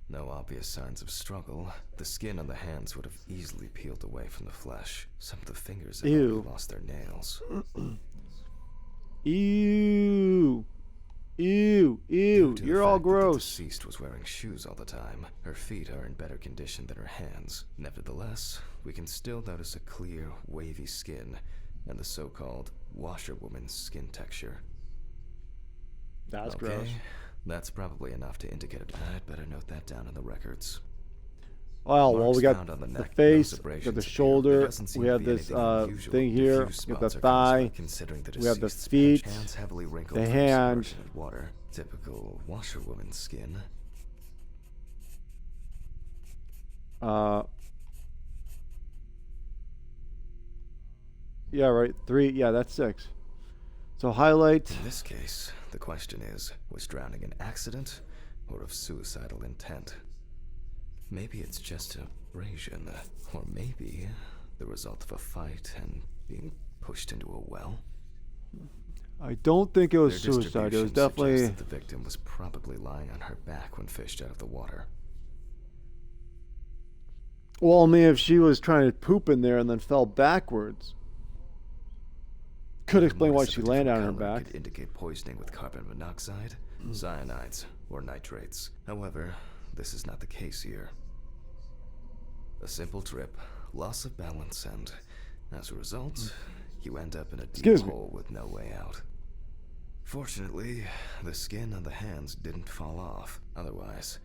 No obvious signs of struggle. The skin on the hands would have easily peeled away from the flesh. Some of the fingers have already Ew. lost their nails. Ew. Ew. Ew. Due to the You're all fact that the gross. deceased was wearing shoes all the time. Her feet are in better condition than her hands. Nevertheless, we can still notice a clear, wavy skin and the so-called washerwoman's skin texture. That's Okay, gross. that's probably enough to indicate it. I'd better note that down in the records. Well, Marks we got found on the the neck, face, no we got abrasions the appear. There shoulder, doesn't seem we to have be this anything unusual. thing here, Diffuse we got the spots are thigh, caused by considering the we have the deceased's feet, hands heavily wrinkled the from hand. submersion in water. Typical washerwoman's skin. Yeah, right. 3. Yeah, that's 6. So highlight. In this case, the question is, was drowning an accident or of suicidal intent? Maybe it's just abrasion, or maybe the result of a fight and being pushed into a well. I don't think it was Their suicide. It was distribution definitely. suggests that the victim was probably lying on her back when fished out of the water. Well, I mean, if she was trying to poop in there and then fell backwards, could explain why Marks she of a landed on her different color back. could indicate poisoning with carbon monoxide, cyanides, or nitrates. However, this is not the case here. A simple trip, loss of balance, and as a result, you end up in a deep Excuse me. hole with no way out. Fortunately, the skin on the hands didn't fall off. Otherwise,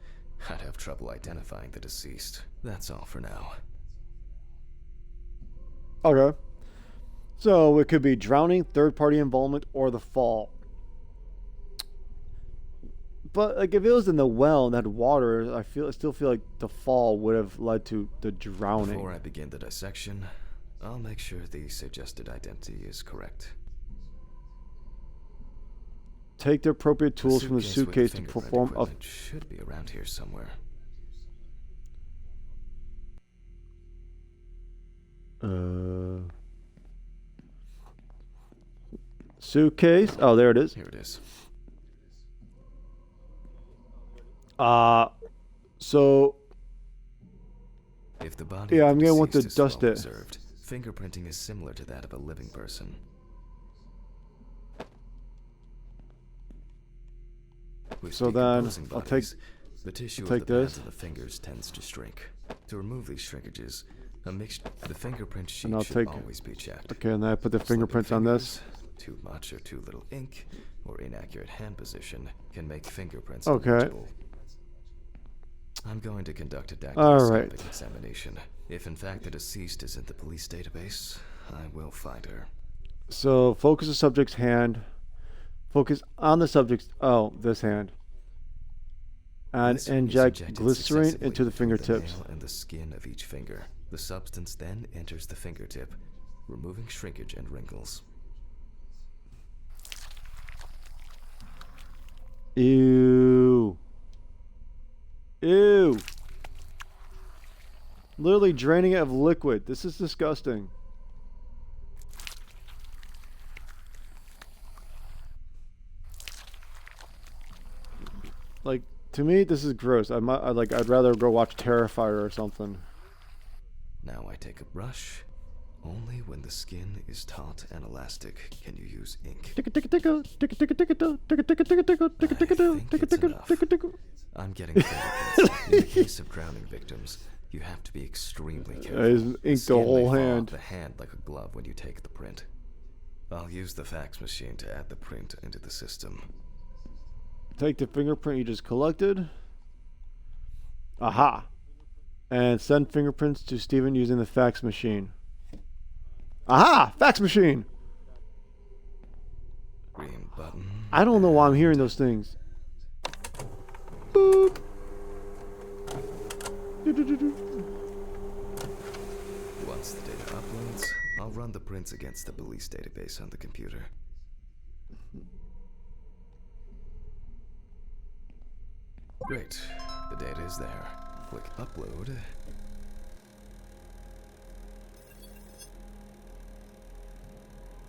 I'd have trouble identifying the deceased. That's all for now. Okay. So it could be drowning, third-party involvement, or the fall. But like, if it was in the well and had water, I still feel like the fall would have led to the drowning. Before I begin the dissection, I'll make sure the suggested identity is correct. Take the appropriate tools from the with suitcase to fingerprint perform a. equipment should be around here somewhere. Suitcase. Oh, there it is. Here it is. So If the body yeah, of I'm the gonna want to deceased is well dust it. preserved, fingerprinting is similar to that of a living person. With So then, decomposing I'll take- bodies, the tissue take of the pads this. of the fingers tends to shrink. To remove these shrinkages, the fingerprint sheet I'll should take- always be checked. Okay, and then I put the Slipping fingerprints on this. fingers, too much or too little ink, or inaccurate hand position can make fingerprints Okay. illegible. I'm going to conduct a All dactyloscopic right. examination. If in fact the deceased is in the police database, I will find her. So focus the subject's hand. Focus on the subject's this hand. And Glycerin is inject injected glycerine successively into the between fingertips. nail and the skin of each finger. The substance then enters the fingertip, removing shrinkage and wrinkles. Ew. Ew. Literally draining it of liquid. This is disgusting. Like, to me, this is gross. I'd rather go watch Terrifier or something. Now I take a brush. Only when the skin is taut and elastic can you use ink. I'm getting fingerprints. In the case of drowning victims, you have to be extremely careful. he's inked the skin may whole fall off hand. the hand like a glove when you take the print. I'll use the fax machine to add the print into the system. Take the fingerprint you just collected. Aha! And send fingerprints to Steven using the fax machine. Aha! Fax machine! Green button. I don't know why I'm hearing those things. Boop! Once the data uploads, I'll run the prints against the police database on the computer. Great. The data is there. Click upload.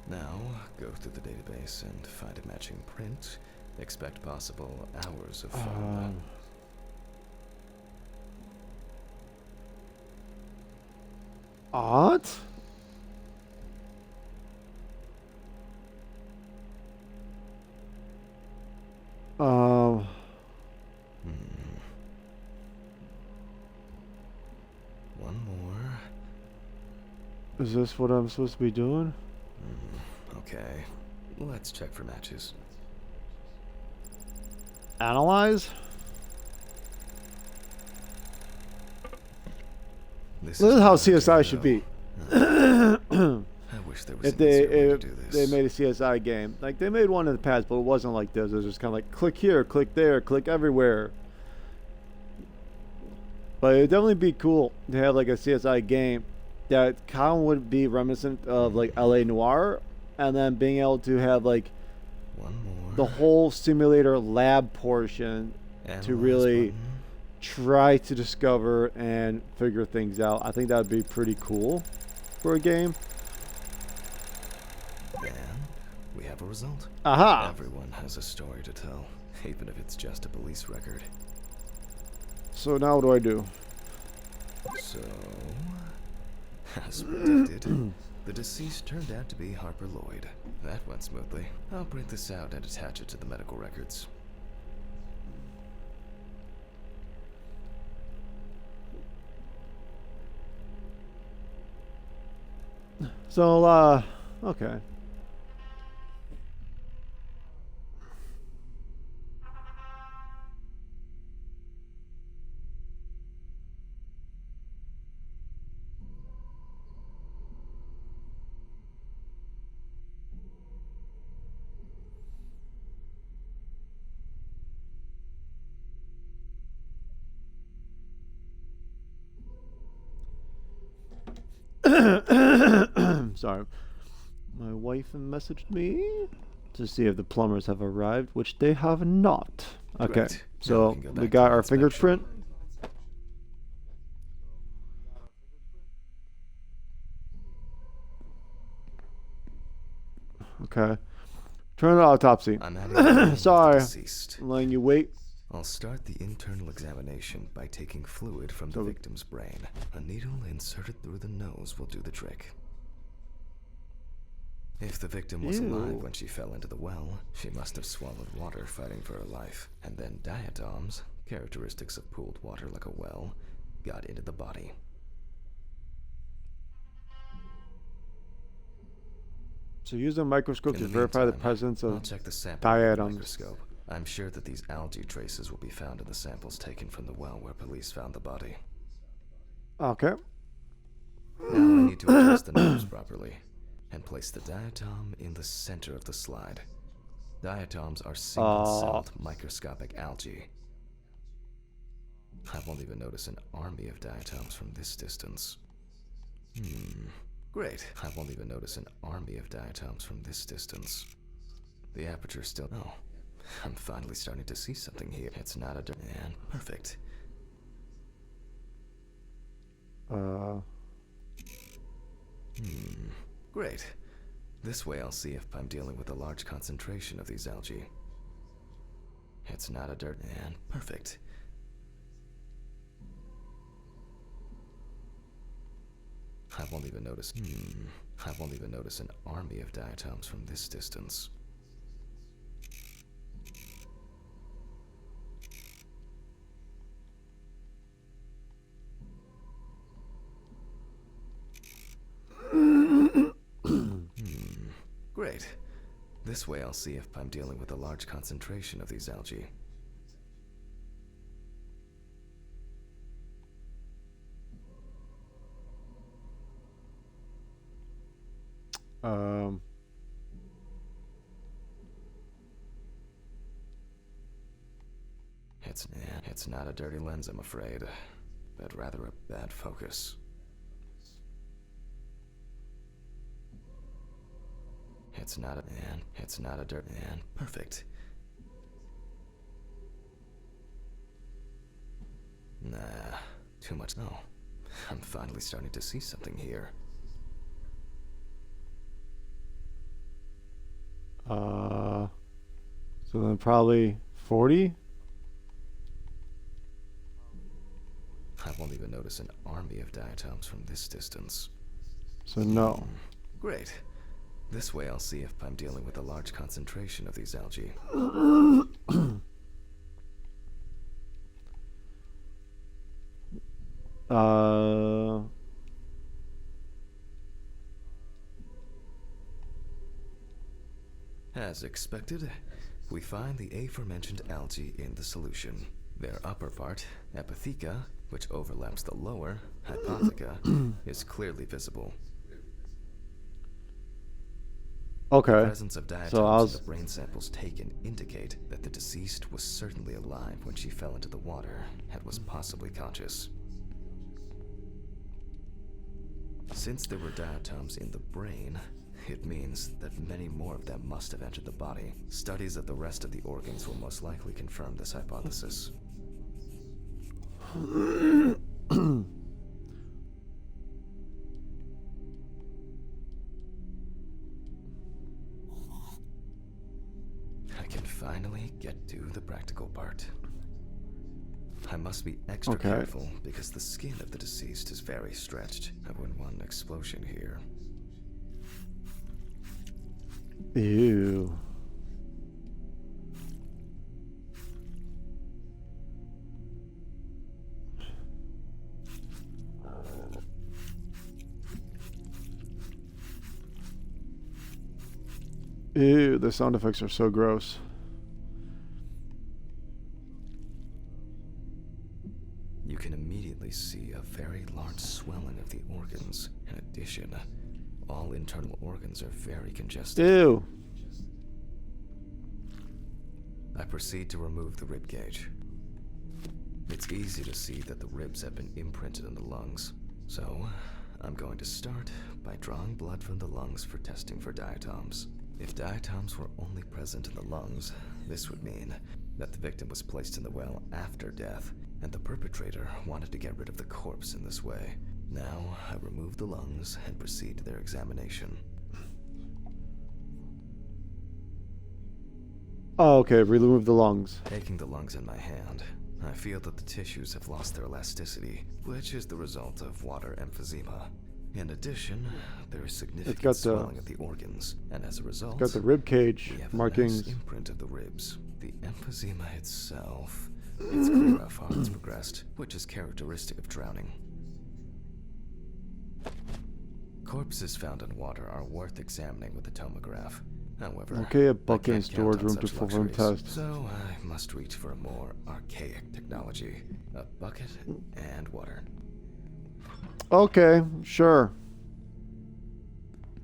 Now, go through the database and find a matching print. Expect possible hours of fun. What? One more. Is this what I'm supposed to be doing? Okay. Let's check for matches. Analyze? This This is how not good, CSI should though. be. I wish there was If an they easier way to if do they this. made a CSI game, like they made one in the past, but it wasn't like this. It was just kind of like click here, click there, click everywhere. But it'd definitely be cool to have like a CSI game that kind of would be reminiscent of like LA Noire, and then being able to have like One more. the whole simulator lab portion to Analyze really button. try to discover and figure things out. I think that would be pretty cool for a game. And we have a result. Aha! Everyone has a story to tell, even if it's just a police record. So now what do I do? So, as predicted, the deceased turned out to be Harper Lloyd. That went smoothly. I'll print this out and attach it to the medical records. So, okay. Sorry. My wife messaged me to see if the plumbers have arrived, which they have not. Okay, Great. Now so we can go we back got to our inspection. fingerprint. Okay. Turn to autopsy. I'm adding the name of the Sorry. deceased. I'm letting you wait. I'll start the internal examination by taking fluid from the victim's brain. A needle inserted through the nose will do the trick. If the victim was alive when she fell into the well, she must have swallowed water fighting for her life. And then diatoms, characteristics of pooled water like a well, got into the body. So use a microscope In to the verify the meantime, presence I'll of check the sample with a diatoms. microscope. I'm sure that these algae traces will be found in the samples taken from the well where police found the body. Okay. Now I need to adjust the numbers properly and place the diatom in the center of the slide. Diatoms are single-celled microscopic algae. I won't even notice an army of diatoms from this distance. Great. I won't even notice an army of diatoms from this distance. The aperture still... Oh, I'm finally starting to see something here. It's not a... And perfect. Great. This way I'll see if I'm dealing with a large concentration of these algae. It's not a dirt... And perfect. I won't even notice... I won't even notice an army of diatoms from this distance. Great. This way I'll see if I'm dealing with a large concentration of these algae. It's not a dirty lens, I'm afraid, but rather a bad focus. It's not a dirt... And perfect. Nah, too much... No. I'm finally starting to see something here. So then probably 40? I won't even notice an army of diatoms from this distance. So no. Great. This way I'll see if I'm dealing with a large concentration of these algae. As expected, we find the aforementioned algae in the solution. Their upper part, Epitheca, which overlaps the lower, Hypotheca, is clearly visible. Okay. The presence of diatoms So in the brain samples taken indicate that the deceased was certainly alive when she fell into the water and was possibly conscious. Since there were diatoms in the brain, it means that many more of them must have entered the body. Studies of the rest of the organs will most likely confirm this hypothesis. I can finally get to the practical part. I must be extra careful because the skin of the deceased is very stretched. I wouldn't want an explosion here. Ew. Ew, the sound effects are so gross. You can immediately see a very large swelling of the organs. In addition, all internal organs are very congested. Ew. I proceed to remove the rib cage. It's easy to see that the ribs have been imprinted in the lungs. So, I'm going to start by drawing blood from the lungs for testing for diatoms. If diatoms were only present in the lungs, this would mean that the victim was placed in the well after death, and the perpetrator wanted to get rid of the corpse in this way. Now, I remove the lungs and proceed to their examination. Oh, okay. Remove the lungs. Taking the lungs in my hand, I feel that the tissues have lost their elasticity, which is the result of water emphysema. In addition, there is significant swelling of the organs, and as a result, Got the rib cage we have markings. a nice imprint of the ribs. The emphysema itself, it's clear how far it's progressed, which is characteristic of drowning. Corpses found in water are worth examining with a tomograph. However, Okay, a I bucket in can't storage count on room to such perform luxuries, tests. so I must reach for a more archaic technology: a bucket and water. Okay, sure.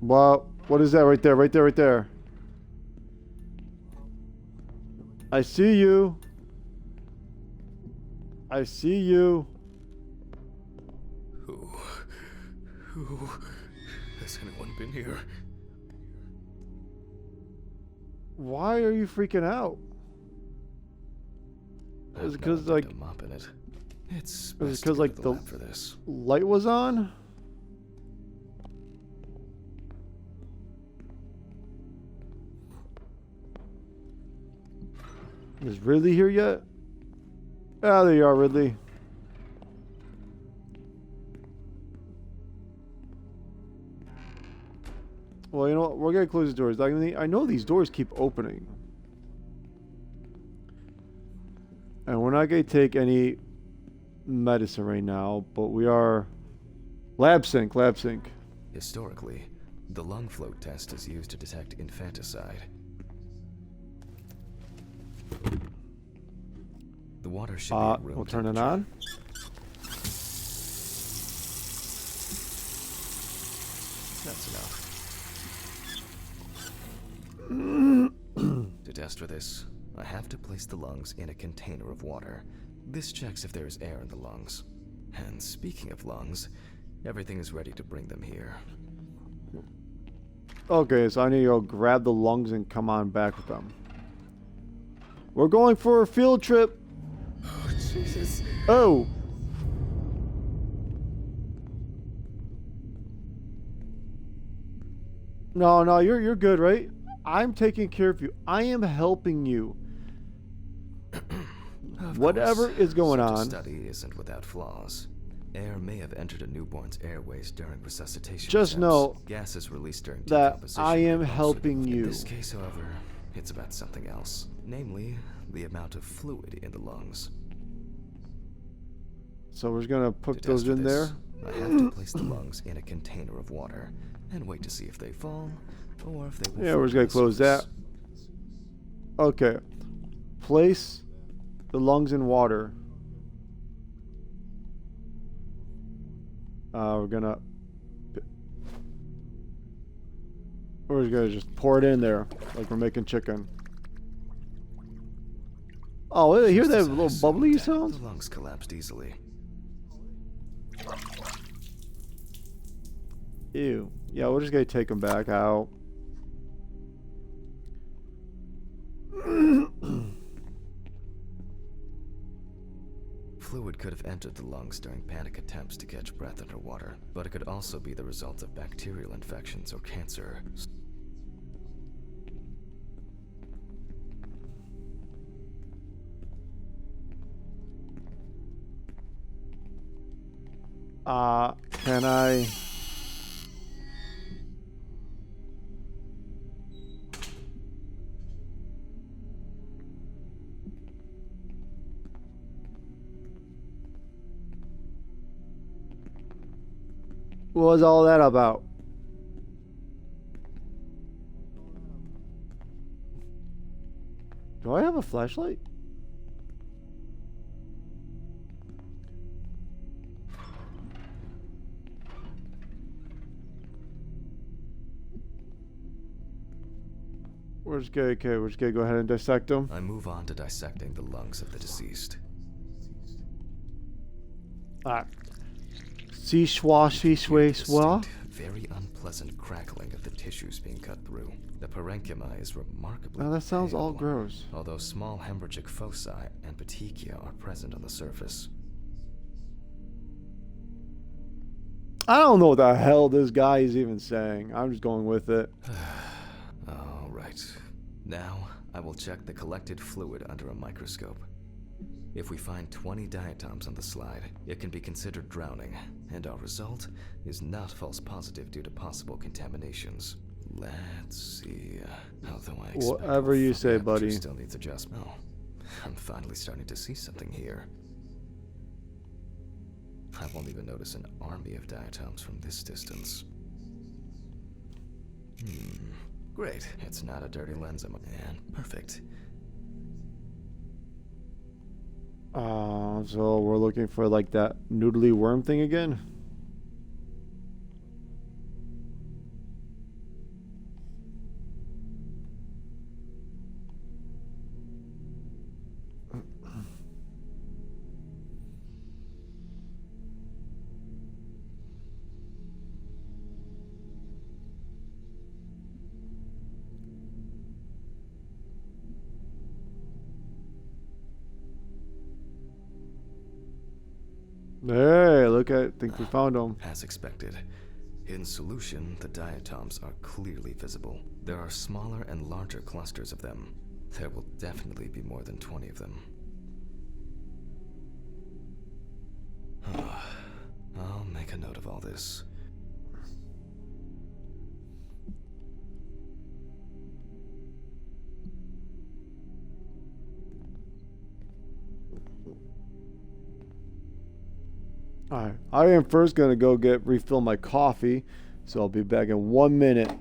Well, what is that right there? Right there, right there. I see you. I see you. Who has anyone been here? Why are you freaking out? Is it because like a mop in it. It's is it best to because go like to the lab for this. light was on? Is Ridley here yet? Ah, there you are, Ridley. Well, you know what? We're gonna close the doors. I know these doors keep opening. And we're not gonna take any medicine right now, but we are... Lab sync, lab sync. Historically, the lung float test is used to detect infanticide. The water should be at room We'll turn it temperature. on. That's enough. To test for this, I have to place the lungs in a container of water. This checks if there is air in the lungs. And speaking of lungs, everything is ready to bring them here. Okay, so I need to go grab the lungs and come on back with them. We're going for a field trip. Oh, Jesus. Oh! No, you're good, right? I'm taking care of you. I am helping you. Of Whatever course, is going such a on. study isn't without flaws. Air may have entered a newborn's airways during resuscitation. Just attempts. know Gases released during that decomposition I am could also helping be- you. In this case, however, it's about something else, namely the amount of fluid in the lungs. So we're just gonna put To those test for in this, there. I have to place the lungs in a container of water and wait to see if they fall or if they will. Yeah, we're just float gonna to the close that. surface. Okay. Place the lungs in water. We're gonna just pour it in there like we're making chicken. Oh, you hear Just that as I little assumed, bubbly sound? The lungs collapsed easily. Ew. Yeah, we're just gonna take them back out. Fluid could have entered the lungs during panic attempts to catch breath underwater, but it could also be the result of bacterial infections or cancer. Can I? What was all that about? Do I have a flashlight? We're just gonna go ahead and dissect them. I move on to dissecting the lungs of the deceased. See schwa, see sway, swa. Distinct, very unpleasant crackling of the tissues being cut through. The parenchyma is remarkably Oh, that sounds all pale, gross. although small hemorrhagic foci and petechia are present on the surface. I don't know what the hell this guy is even saying. I'm just going with it. All right. Now, I will check the collected fluid under a microscope. If we find 20 diatoms on the slide, it can be considered drowning, and our result is not false positive due to possible contaminations. Let's see. Although I expect Whatever you say, the buddy. aperture still needs adjustment. Oh, I'm finally starting to see something here. I won't even notice an army of diatoms from this distance. Great. It's not a dirty lens, and perfect. So we're looking for like that noodly worm thing again. Hey, look at, think we found them. As expected. In solution, the diatoms are clearly visible. There are smaller and larger clusters of them. There will definitely be more than 20 of them. I'll make a note of all this. Alright, I am first gonna go refill my coffee, so I'll be back in 1 minute.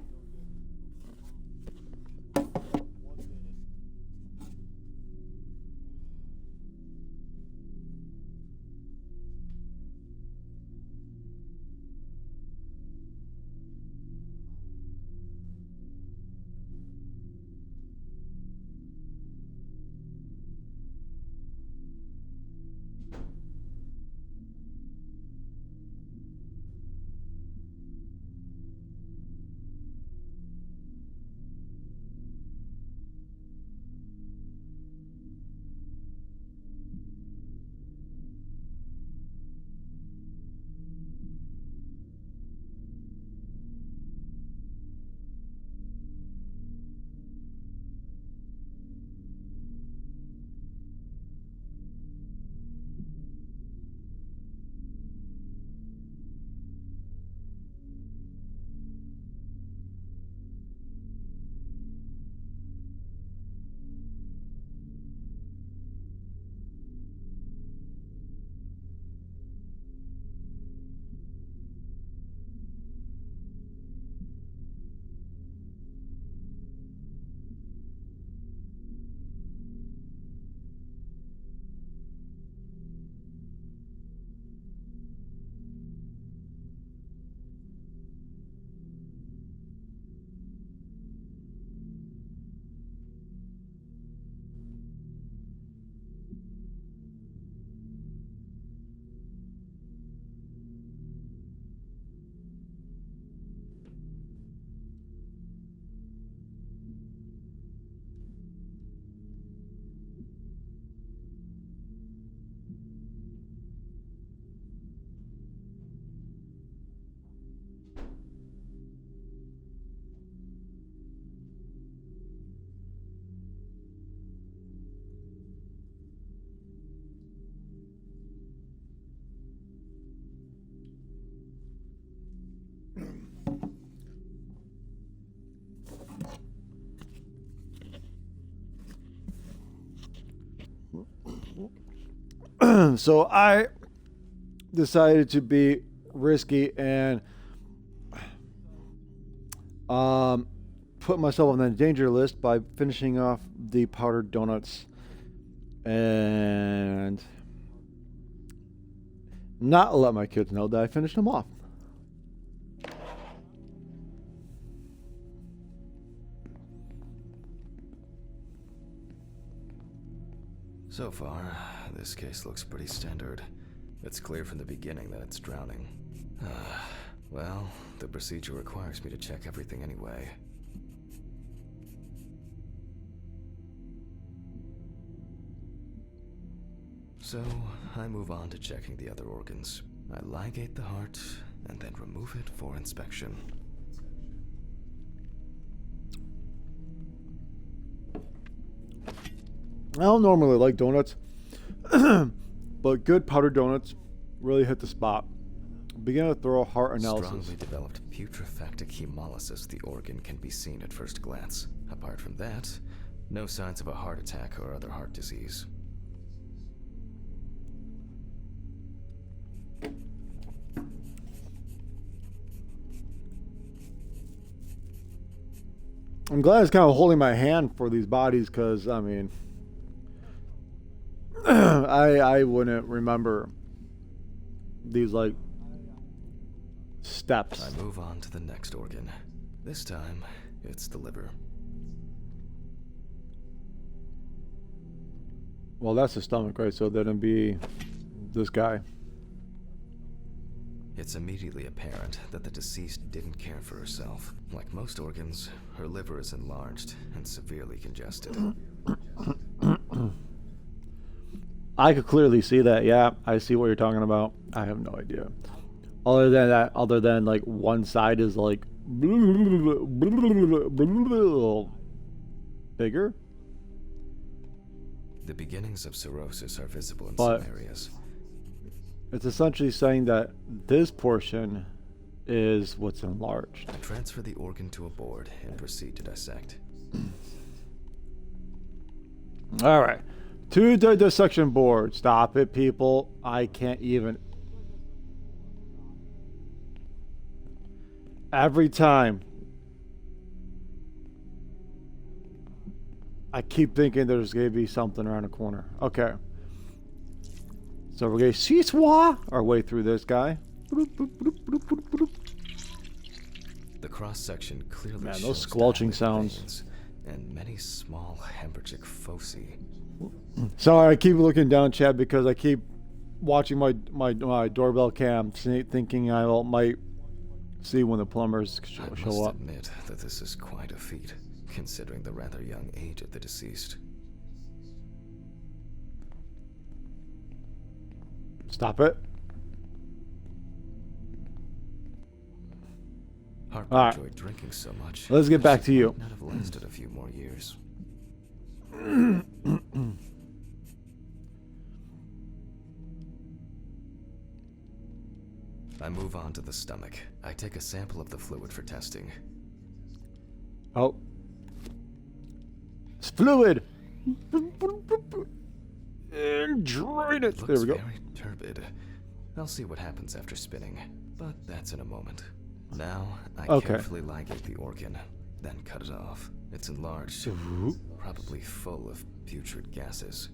So I decided to be risky and put myself on the danger list by finishing off the powdered donuts and not let my kids know that I finished them off. So far, this case looks pretty standard. It's clear from the beginning that it's drowning. Well, the procedure requires me to check everything anyway. So, I move on to checking the other organs. I ligate the heart, and then remove it for inspection. I don't normally like donuts, but good powdered donuts really hit the spot. Begin a thorough heart analysis. Strongly developed putrefactic hemolysis, the organ can be seen at first glance. Apart from that, no signs of a heart attack or other heart disease. I'm glad it's kind of holding my hand for these bodies, because I mean, I wouldn't remember these like steps. I move on to the next organ. This time, it's the liver. Well, that's the stomach, right? So that'd be this guy. It's immediately apparent that the deceased didn't care for herself. Like most organs, her liver is enlarged and severely congested. I could clearly see that. Yeah, I see what you're talking about. I have no idea. Other than that, other than like one side is like bigger. The beginnings of cirrhosis are visible in But some areas. it's essentially saying that this portion is what's enlarged. I transfer the organ to a board and proceed to dissect. All right. To the dissection board. Stop it, people. I can't even. Every time. I keep thinking there's going to be something around the corner. Okay. So we're going to seesaw our way through this guy. The cross-section clearly Man, shows those squelching dilated sounds. veins and many small hemorrhagic foci. Sorry, I keep looking down, Chad, because I keep watching my doorbell cam, thinking I might see when the plumbers I must show up. admit that this is quite a feat, considering the rather young age of the deceased. Stop it. Harper All right. enjoyed drinking so much. Let's get back to you. Might not have lasted a few more years. I move on to the stomach. I take a sample of the fluid for testing. Oh. It's fluid. And drain it. Looks There we go. very turbid. I'll see what happens after spinning, but that's in a moment. Now, I Okay. carefully ligate the organ, then cut it off. It's enlarged, probably full of putrid gases.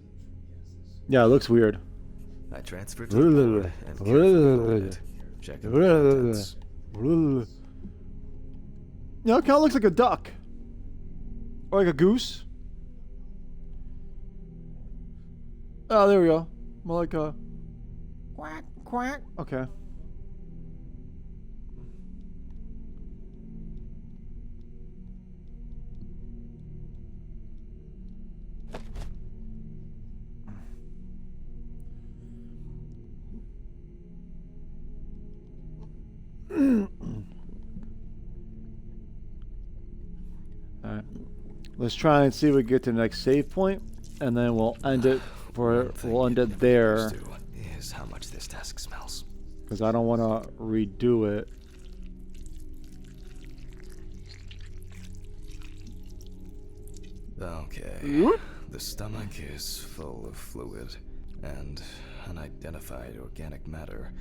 Yeah, it looks weird. I transfer it to the board and carefully open it, checking the contents. Yeah, it kind of looks like a duck. Or like a goose. Oh, there we go. More like a quack, quack. Okay. Alright. Let's try and see if we get to the next save point, and then we'll end it One thing we'll end it it never there, goes to is how much this task smells. because I don't want to redo it. Okay. The stomach is full of fluid and unidentified organic matter,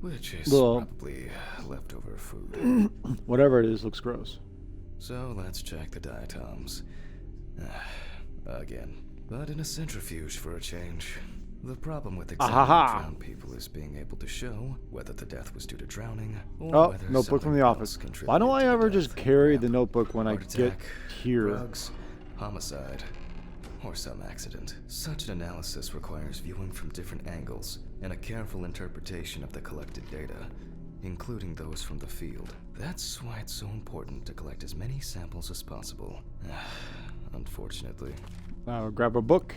which is Well- probably leftover food. Whatever it is, looks gross. So let's check the diatoms. Again, but in a centrifuge for a change. The problem with examining Ahaha. drowned people is being able to show whether the death was due to drowning or Oh, whether notebook from the something office. else Why don't contributed I to the ever death. just carry the Cramp, notebook when I heart get attack, here? drugs, homicide, or some accident. Such an analysis requires viewing from different angles and a careful interpretation of the collected data, including those from the field. That's why it's so important to collect as many samples as possible. Unfortunately. Now grab a book.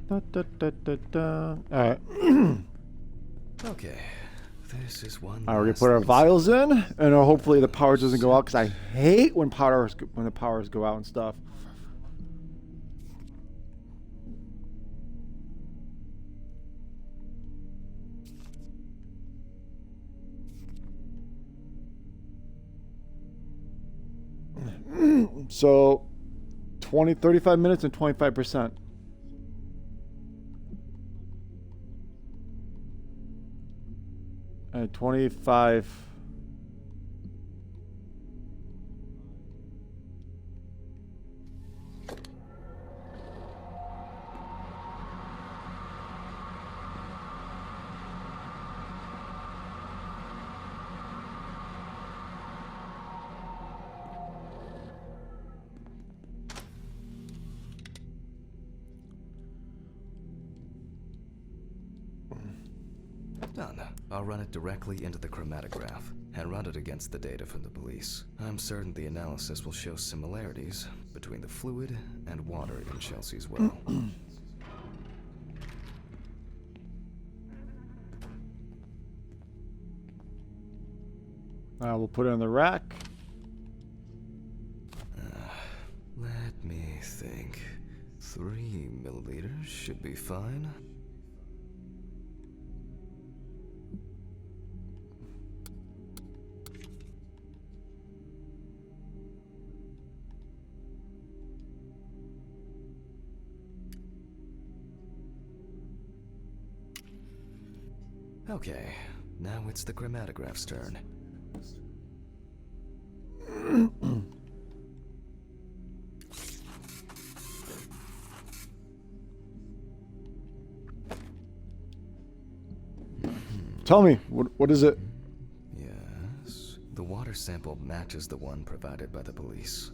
Da, da, da, da, da. All right. Okay, this is one. All right, we're gonna last put our loose- vials in, and hopefully the power doesn't go out, because I hate when the powers go out and stuff. So 35 minutes and 25%. And 25. Done. I'll run it directly into the chromatograph and run it against the data from the police. I'm certain the analysis will show similarities between the fluid and water in Chelsea's well. We'll put it in the rack. Let me think. 3 milliliters should be fine. Okay, now it's the chromatograph's turn. Tell me, what is it? Yes, the water sample matches the one provided by the police.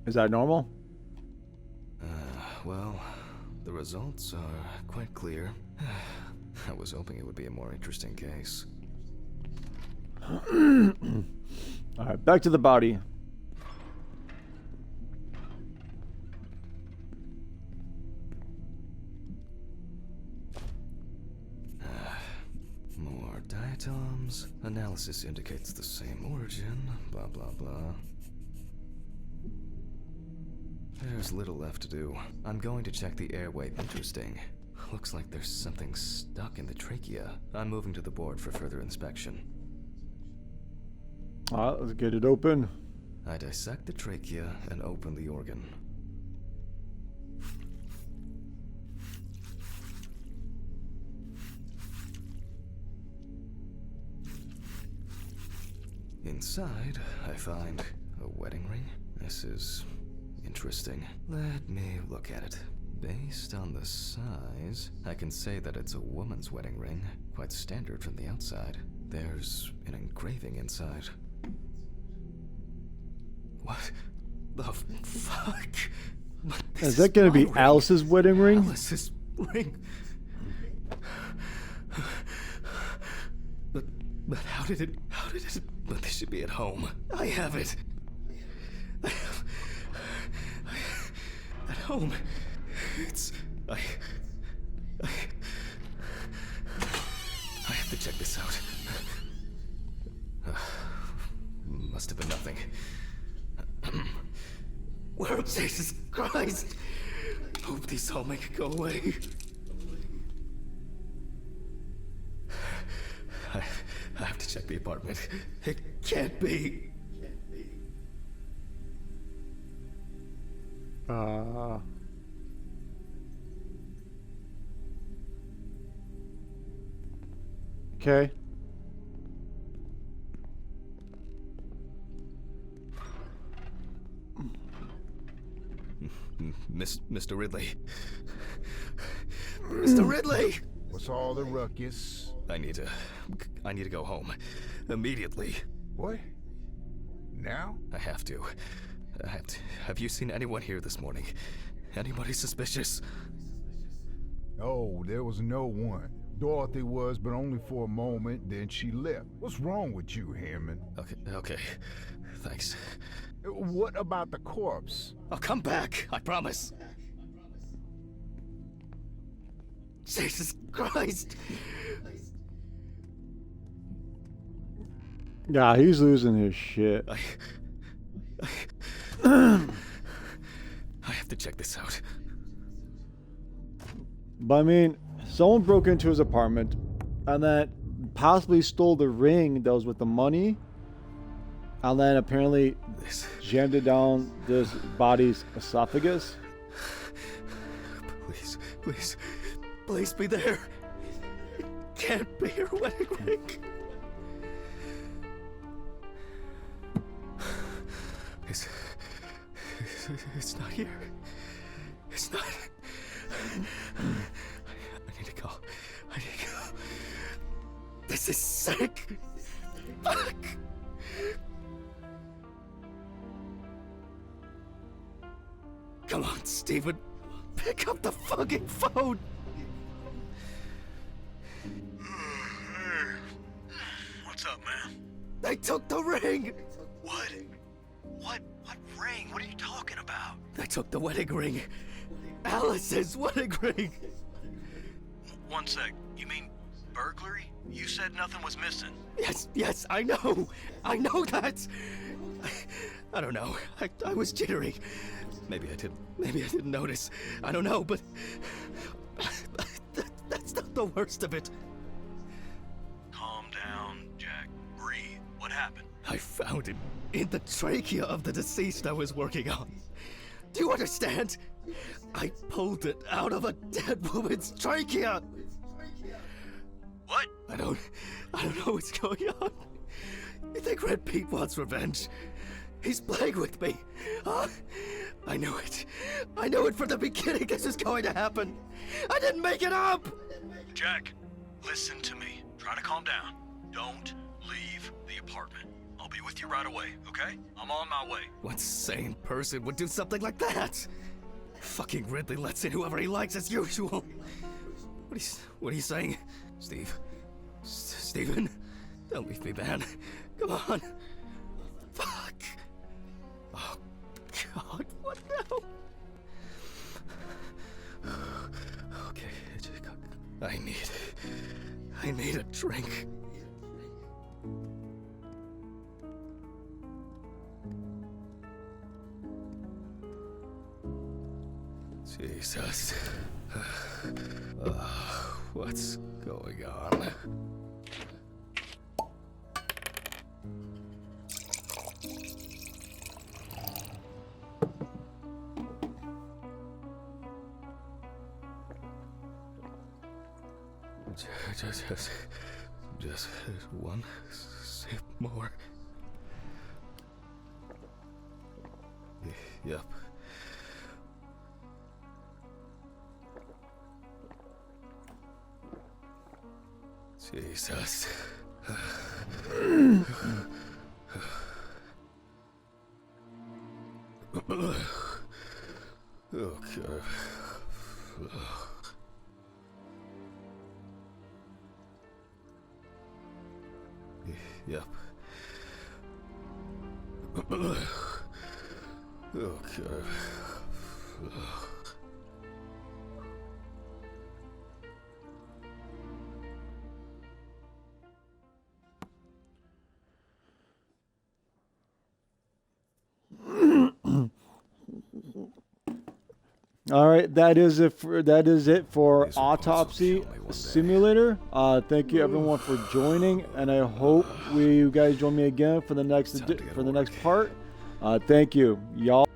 Is that normal? Well, the results are quite clear. I was hoping it would be a more interesting case. Alright, back to the body. More diatoms. Analysis indicates the same origin. Blah, blah, blah. There's little left to do. I'm going to check the airway. Interesting. Looks like there's something stuck in the trachea. I'm moving to the board for further inspection. Alright, let's get it open. I dissect the trachea and open the organ. Inside, I find a wedding ring. This is interesting. Let me look at it. Based on the size, I can say that it's a woman's wedding ring. Quite standard from the outside. There's an engraving inside. What the fuck? Is that going to be Alice's wedding ring? Alice's ring. But how did it? But they should be at home. I have it. At home. I have to check this out. Must have been nothing. Well, Jesus Christ! Hope these all make it go away. I have to check the apartment. It can't be. Okay. Mr. Ridley. Mr. Ridley! What's all the ruckus? I need to go home. Immediately. What? Now? I have to. Have you seen anyone here this morning? Anybody suspicious? Oh, there was no one. Dorothy was, but only for a moment, then she left. What's wrong with you, Hammond? Okay. Thanks. What about the corpse? I'll come back, I promise. Jesus Christ! Yeah, he's losing his shit. I have to check this out. But I mean, someone broke into his apartment and then possibly stole the ring that was with the money, and then apparently jammed it down this body's esophagus. Please, please, please be there. It can't be your wedding ring. It's not here. It's not. I need to go. I need to go. This is sick. Fuck. Come on, Steven. Pick up the fucking phone. What's up, man? They took the ring. What? What ring? What are you talking about? They took the wedding ring. Alice's wedding ring. One sec. You mean burglary? You said nothing was missing. Yes, I know. I know that. I don't know. I was jittery. Maybe I didn't notice. I don't know, but that's not the worst of it. Calm down, Jack. Breathe. What happened? I found it in the trachea of the deceased I was working on. Do you understand? I pulled it out of a dead woman's trachea. What? I don't know what's going on. You think Red Pete wants revenge? He's playing with me. Huh? I knew it. I knew it from the beginning this is going to happen. I didn't make it up! Jack, listen to me. Try to calm down. Don't leave the apartment. I'll be with you right away, okay? I'm on my way. What sane person would do something like that? Fucking Ridley lets in whoever he likes as usual. What are you saying? Steven? Don't leave me, man. Come on. Fuck. Oh, God, what now? Okay, I need a drink. Jesus. What's going on? Just one sip more. Yep. Jesus. Okay. Yep. Okay. All right, that is it for These reports will Autopsy kill me one day. Simulator. Thank you everyone for joining, and I hope you guys join me again for the next Time to get for the to next work. part. Thank you, y'all.